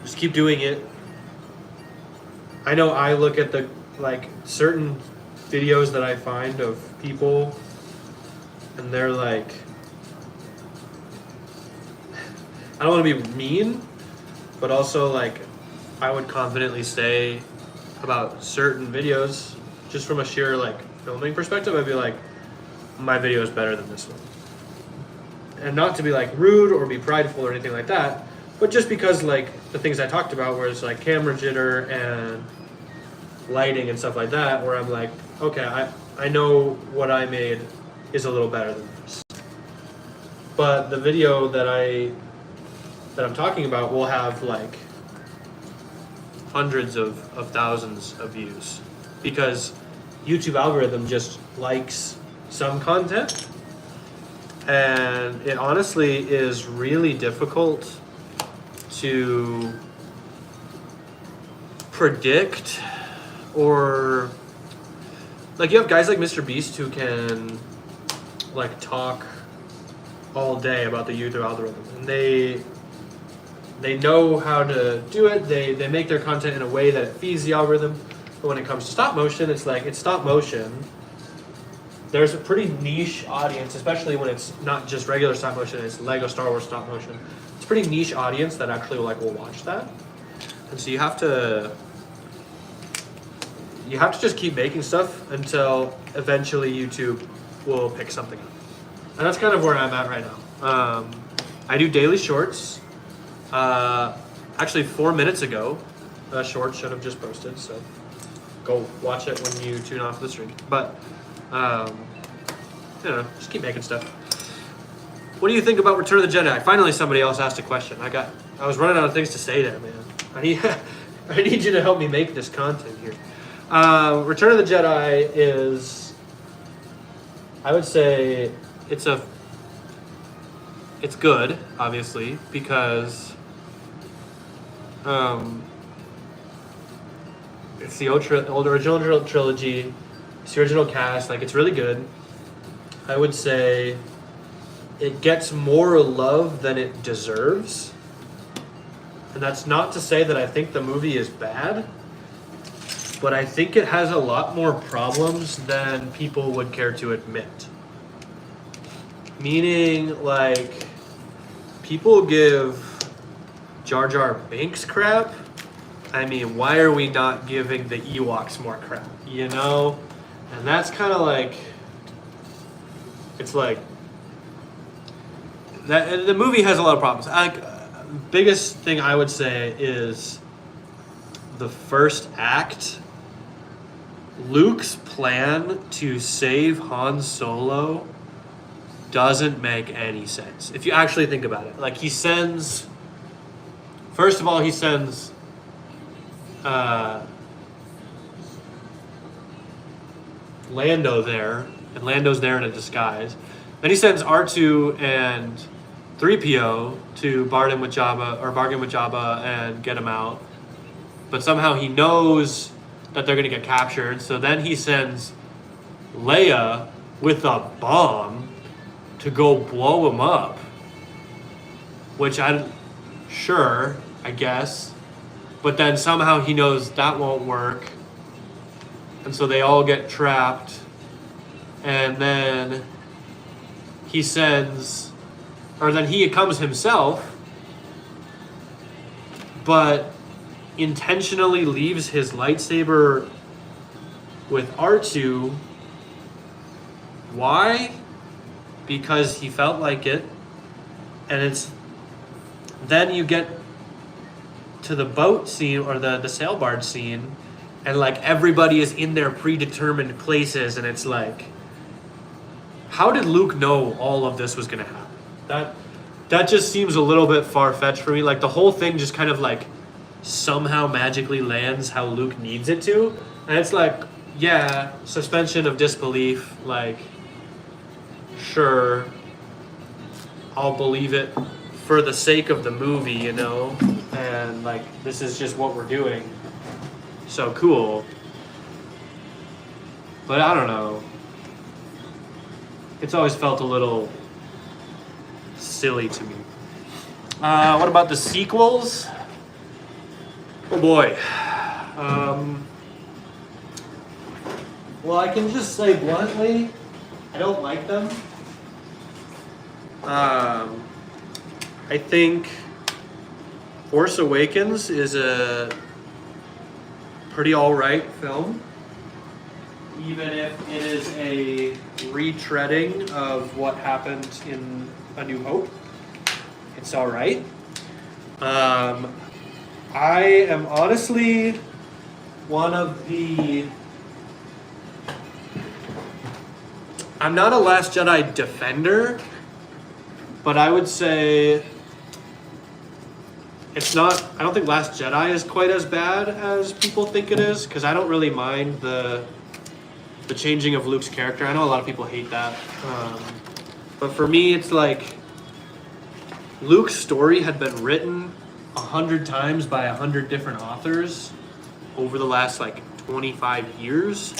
Just keep doing it. I know I look at the like certain videos that I find of people, and they're like, I don't want to be mean, but also like I would confidently say about certain videos, just from a sheer like filming perspective, I'd be like, my video is better than this one. And not to be like rude or be prideful or anything like that, but just because like the things I talked about, where it's like camera jitter and lighting and stuff like that, where I'm like, okay, I know what I made is a little better than this. But the video that I'm talking about will have like hundreds of thousands of views, because YouTube algorithm just likes some content. And it honestly is really difficult to predict, or like you have guys like Mr. Beast who can like talk all day about the YouTube algorithm, and they know how to do it. They make their content in a way that it feeds the algorithm. But when it comes to stop motion, it's like, it's stop motion. There's a pretty niche audience, especially when it's not just regular stop motion, it's Lego Star Wars stop motion. It's a pretty niche audience that actually will watch that. And so you have to just keep making stuff until eventually YouTube will pick something up. And that's kind of where I'm at right now. I do daily shorts. Actually 4 minutes ago, a short should have just posted, so go watch it when you tune off the stream. But you know, just keep making stuff. What do you think about Return of the Jedi? Finally, somebody else asked a question. I was running out of things to say there, man. I need you to help me make this content here. Return of the Jedi is, I would say, it's good, obviously, because it's the original trilogy. It's the original cast. Like, it's really good. I would say it gets more love than it deserves. And that's not to say that I think the movie is bad, but I think it has a lot more problems than people would care to admit. Meaning, like, people give Jar Jar Binks crap. I mean, why are we not giving the Ewoks more crap? You know? And that's kind of like, it's like, that the movie has a lot of problems. Biggest thing I would say is the first act. Luke's plan to save Han Solo doesn't make any sense if you actually think about it. Like, first of all, he sends Lando there, and Lando's there in a disguise. Then he sends R2 and 3PO to bargain with Jabba and get him out. But somehow he knows that they're going to get captured. So then he sends Leia with a bomb to go blow him up, which I guess, but then somehow he knows that won't work, and so they all get trapped, and then he comes himself, but intentionally leaves his lightsaber with R2. Why? Because he felt like it. And then you get to the boat scene or the sail barge scene, and like everybody is in their predetermined places, and it's like, how did Luke know all of this was gonna happen? That just seems a little bit far-fetched for me. Like the whole thing just kind of like somehow magically lands how Luke needs it to. And it's like, yeah, suspension of disbelief, like, sure, I'll believe it for the sake of the movie, you know? And like, this is just what we're doing. So cool. But I don't know. It's always felt a little silly to me. What about the sequels? Oh boy. Well, I can just say bluntly, I don't like them. I think Force Awakens is a pretty alright film, even if it is a retreading of what happened in A New Hope. It's alright. I am honestly one of the... I'm not a Last Jedi defender, but I would say it's not... I don't think Last Jedi is quite as bad as people think it is, because I don't really mind the changing of Luke's character. I know a lot of people hate that. But for me, it's like Luke's story had been written 100 times by 100 different authors over the last like 25 years.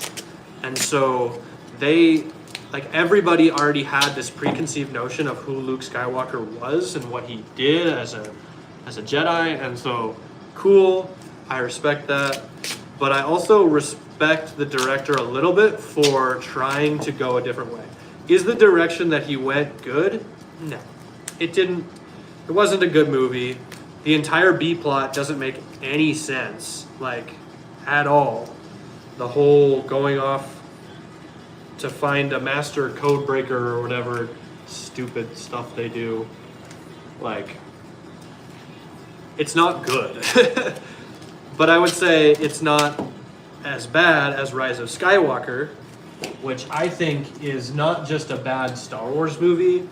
And so everybody already had this preconceived notion of who Luke Skywalker was and what he did as a Jedi. And so, cool, I respect that. But I also respect the director a little bit for trying to go a different way. Is the direction that he went good? No. It didn't. It wasn't a good movie. The entire B plot doesn't make any sense, like, at all. The whole going off to find a master code breaker or whatever stupid stuff they do. Like, it's not good. But I would say it's not as bad as Rise of Skywalker, which I think is not just a bad Star Wars movie.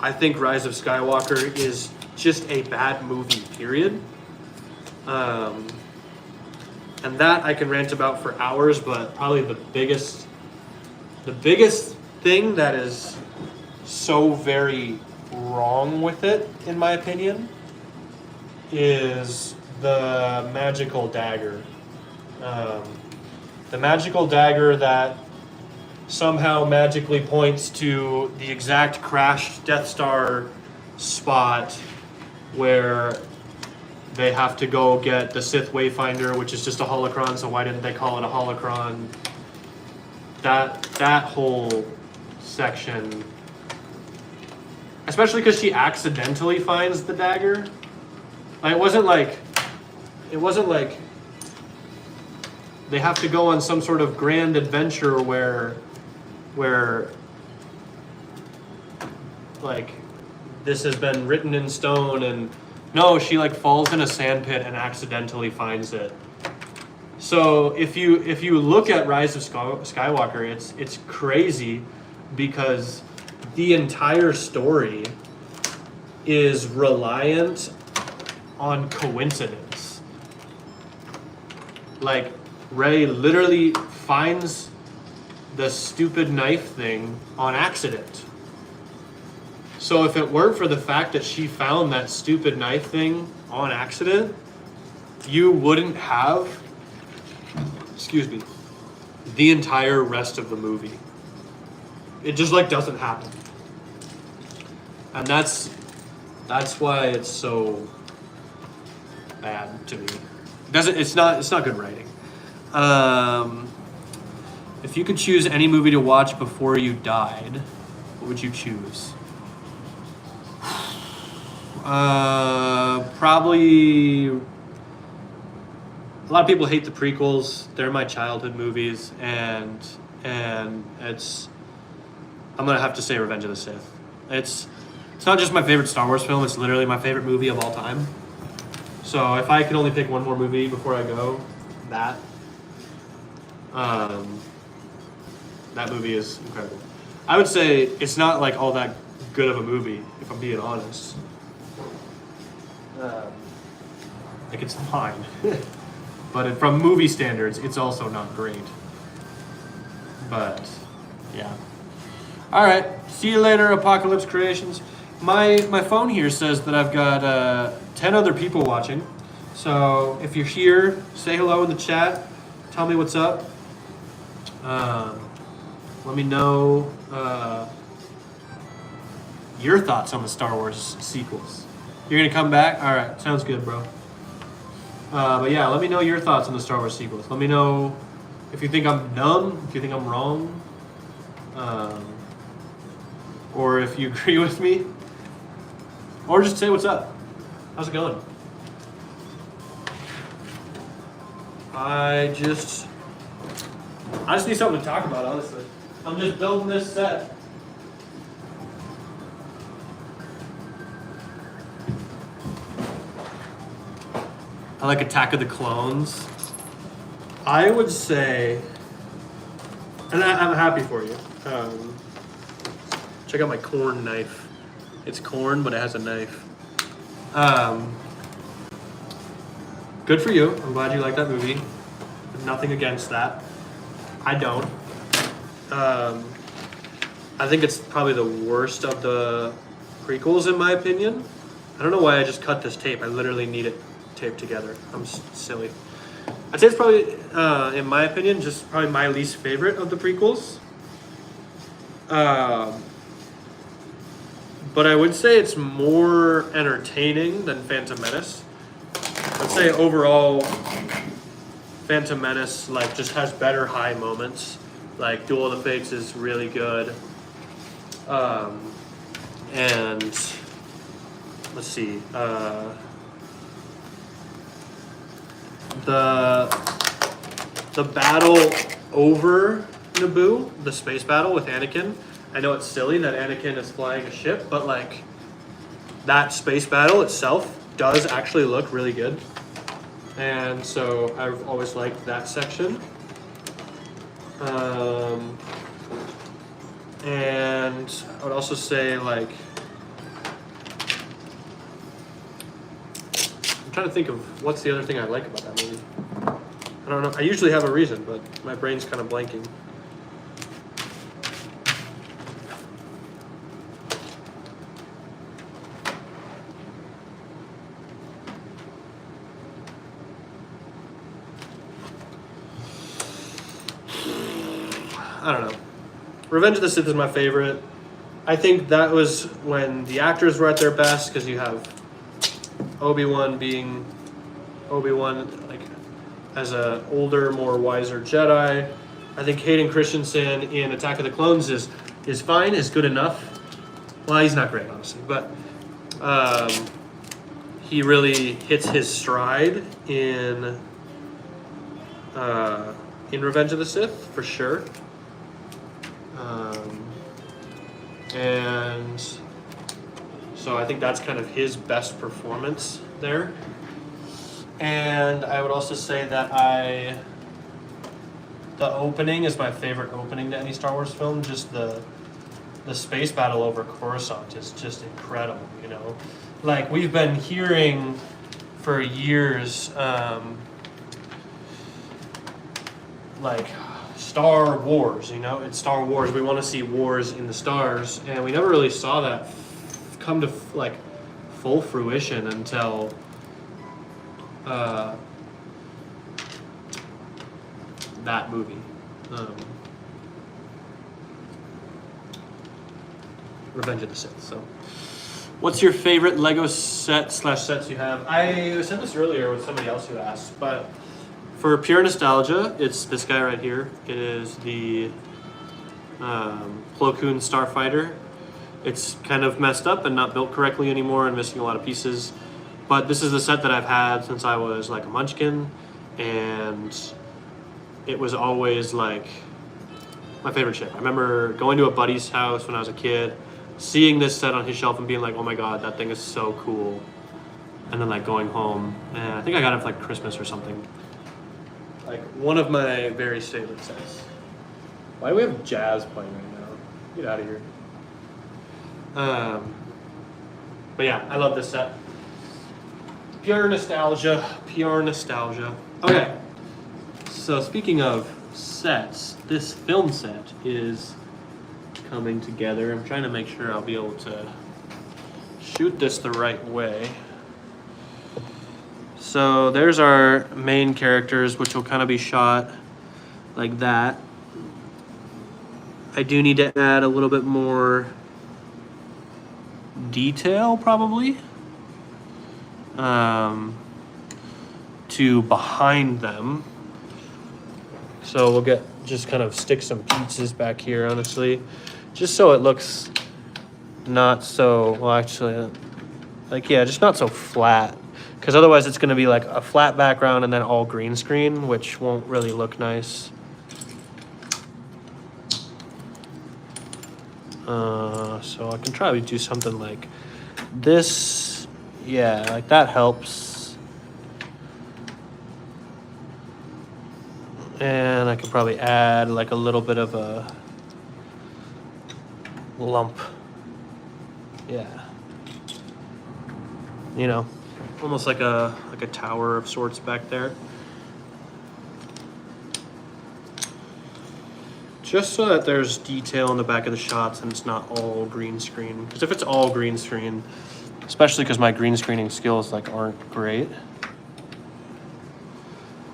I think Rise of Skywalker is just a bad movie, period. And that I can rant about for hours, but probably the biggest thing that is so very wrong with it, in my opinion, is the magical dagger. The magical dagger that somehow magically points to the exact crashed Death Star spot where they have to go get the Sith Wayfinder, which is just a holocron, so why didn't they call it a holocron? That whole section, especially because she accidentally finds the dagger. Like, it wasn't like they have to go on some sort of grand adventure where like this has been written in stone, and no, she like falls in a sand pit and accidentally finds it. So if you look at Rise of Skywalker, it's crazy because the entire story is reliant on coincidence. Like, Rey literally finds the stupid knife thing on accident. So if it weren't for the fact that she found that stupid knife thing on accident, you wouldn't have, the entire rest of the movie. It just like doesn't happen. And that's why it's so bad to me. It's not good writing. If you could choose any movie to watch before you died, what would you choose? Probably. A lot of people hate the prequels. They're my childhood movies, and it's. I'm gonna have to say Revenge of the Sith. It's not just my favorite Star Wars film. It's literally my favorite movie of all time. So if I could only pick one more movie before I go, that. That movie is incredible. I would say it's not like all that good of a movie, if I'm being honest. Like it's fine, but from movie standards, it's also not great. But yeah. All right. See you later, Apocalypse Creations. My phone here says that I've got 10 other people watching. So if you're here, say hello in the chat. Tell me what's up. Let me know your thoughts on the Star Wars sequels. You're gonna come back? All right, sounds good, bro. But yeah, let me know your thoughts on the Star Wars sequels. Let me know if you think I'm dumb, if you think I'm wrong, or if you agree with me, or just say what's up. How's it going? I just need something to talk about, honestly. I'm just building this set. I like Attack of the Clones. I would say, and I'm happy for you. Check out my corn knife. It's corn, but it has a knife. Good for you. I'm glad you like that movie. Nothing against that. I don't. I think it's probably the worst of the prequels, in my opinion. I don't know why I just cut this tape. I literally need it taped together. I'm silly. I'd say it's probably, in my opinion, just probably my least favorite of the prequels. But I would say it's more entertaining than Phantom Menace. I'd say overall, Phantom Menace like just has better high moments. Like Duel of the Fates is really good. And let's see. The battle over Naboo, the space battle with Anakin. I know it's silly that Anakin is flying a ship, but like that space battle itself does actually look really good. And so I've always liked that section. And I would also say like, I'm trying to think of what's the other thing I like about that movie. I don't know. I usually have a reason, but my brain's kind of blanking. I don't know. Revenge of the Sith is my favorite. I think that was when the actors were at their best, because you have Obi-Wan being Obi-Wan like as a older, more wiser Jedi. I think Hayden Christensen in Attack of the Clones is fine, is good enough. Well, he's not great, honestly, but he really hits his stride in Revenge of the Sith for sure. And so I think that's kind of his best performance there. And I would also say that the opening is my favorite opening to any Star Wars film. Just the space battle over Coruscant is just incredible, you know? Like, we've been hearing for years, like, Star Wars, you know? It's Star Wars. We want to see wars in the stars. And we never really saw that come to, like, full fruition until that movie. Revenge of the Sith. So What's your favorite Lego set / sets you have? I said this earlier with somebody else who asked, but for pure nostalgia, it's this guy right here. It is the Plo Koon Starfighter. It's kind of messed up and not built correctly anymore and missing a lot of pieces. But this is the set that I've had since I was like a munchkin, and it was always like my favorite ship. I remember going to a buddy's house when I was a kid, seeing this set on his shelf and being like, oh my god, that thing is so cool. And then like going home, and I think I got it for like Christmas or something. Like one of my very favorite sets. Why do we have jazz playing right now? Get out of here. But yeah, I love this set. Pure nostalgia, pure nostalgia. Okay, so speaking of sets, this film set is coming together. I'm trying to make sure I'll be able to shoot this the right way. So there's our main characters, which will kind of be shot like that. I do need to add a little bit more detail, probably, to behind them. So we'll just kind of stick some pieces back here, honestly, just so it looks not so, well, actually, like, yeah, just not so flat. Because otherwise it's going to be like a flat background and then all green screen, which won't really look nice. So I can probably do something like this. Yeah, like that helps. And I could probably add like a little bit of a lump. Yeah. You know, almost like a tower of sorts back there. Just so that there's detail in the back of the shots and it's not all green screen. Because if it's all green screen, especially because my green screening skills like aren't great,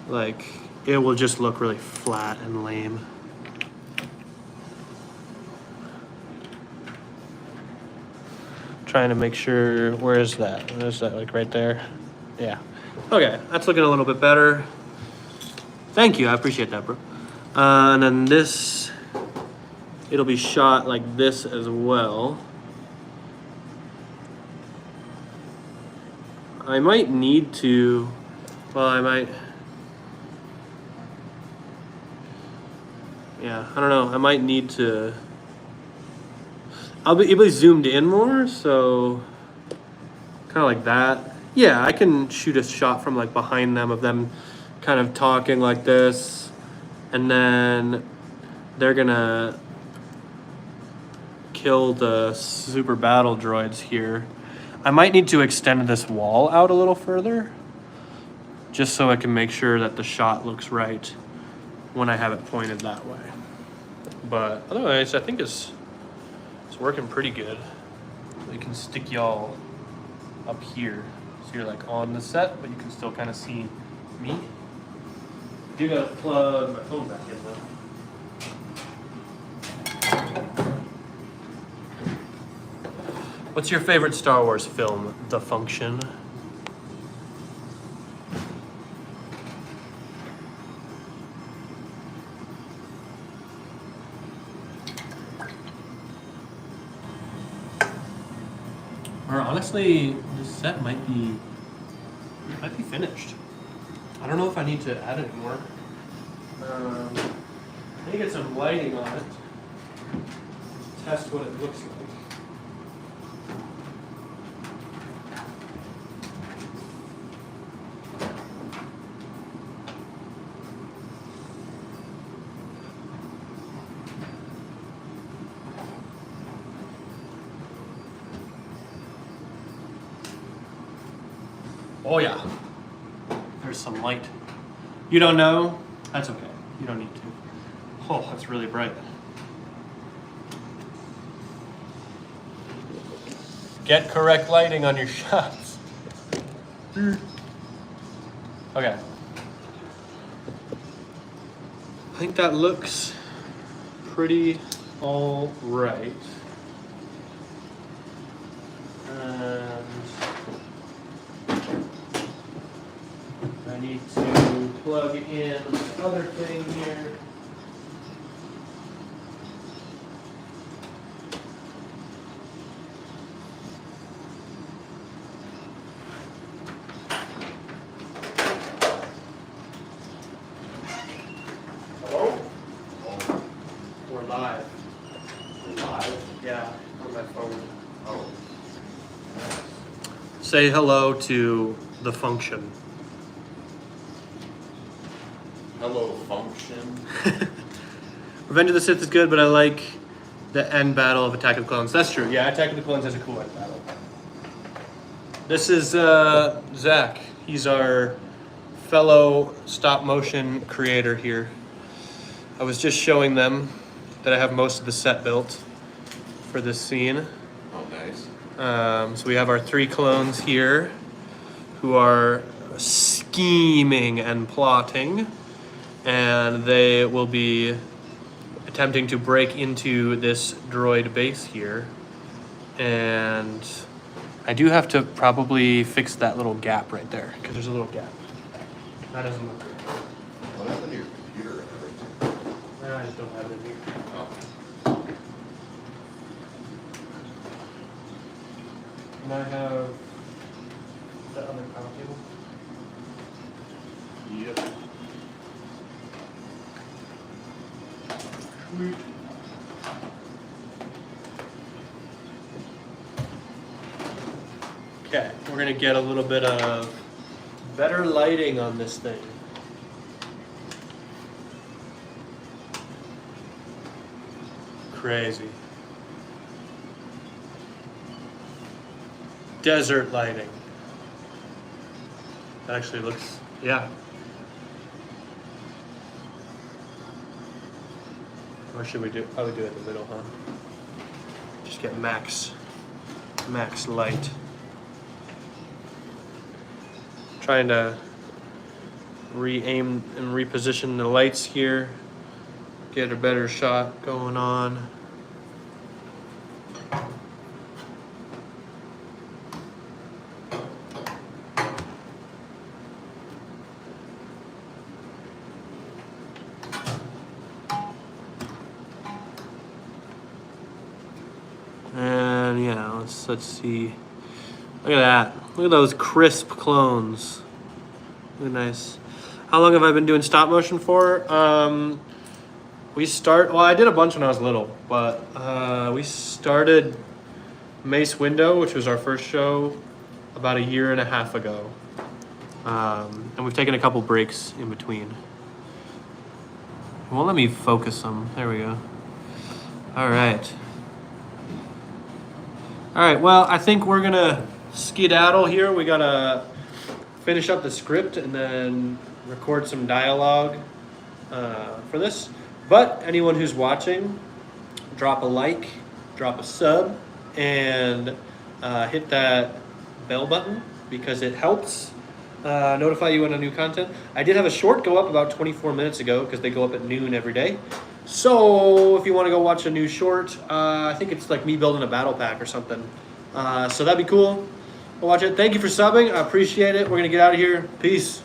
like it will just look really flat and lame. Trying to make sure, where is that? Where's that, like right there? Yeah. Okay, that's looking a little bit better. Thank you, I appreciate that, bro. And then this, it'll be shot like this as well. I might need to, well, I might, yeah, I don't know. I might need to, it'll be zoomed in more, so kind of like that. Yeah, I can shoot a shot from like behind them of them kind of talking like this. And then they're gonna kill the super battle droids here. I might need to extend this wall out a little further, just so I can make sure that the shot looks right when I have it pointed that way. But otherwise, I think it's working pretty good. We can stick y'all up here, so you're like on the set, but you can still kind of see me. You gotta plug my phone back in though. What's your favorite Star Wars film? The Function. Or honestly, this set might be finished. I don't know if I need to add it more. I need to get some lighting on it. Test what it looks like. Oh yeah, there's some light. You don't know? That's okay. You don't need to. Oh, that's really bright. Get correct lighting on your shots. Okay. I think that looks pretty all right. And I need to plug in this other thing here. Hello? Oh, We're live. live? Yeah, on my phone. Oh. Say hello to the function. Hello, function. Revenge of the Sith is good, but I like the end battle of Attack of the Clones. That's true. Yeah, Attack of the Clones has a cool end battle. This is Zach. He's our fellow stop motion creator here. I was just showing them that I have most of the set built for this scene. Oh, nice. So we have our 3 clones here who are scheming and plotting, and they will be attempting to break into this droid base here. And I do have to probably fix that little gap right there, because there's a little gap. That doesn't look good. What happened to your computer and everything? I just don't have it in here. Oh. And I have the other power cable. Yep. Sweet. Okay, we're gonna get a little bit of better lighting on this thing. Crazy. Desert lighting. That actually looks, yeah. Or should we probably do it in the middle, huh? Just get max light. Trying to re-aim and reposition the lights here. Get a better shot going on. And yeah, let's see. Look at that. Look at those crisp clones. Really nice. How long have I been doing stop motion for? Well, I did a bunch when I was little, but we started Mace Windu, which was our first show, about 1.5 years ago. And we've taken a couple breaks in between. It won't let me focus them. There we go. All right. All right, well, I think we're gonna skedaddle here. We gotta finish up the script and then record some dialogue for this. But anyone who's watching, drop a like, drop a sub, and hit that bell button because it helps notify you when a new content. I did have a short go up about 24 minutes ago because they go up at noon every day. So if you want to go watch a new short, I think it's like me building a battle pack or something. So that'd be cool. Go watch it. Thank you for subbing. I appreciate it. We're going to get out of here. Peace.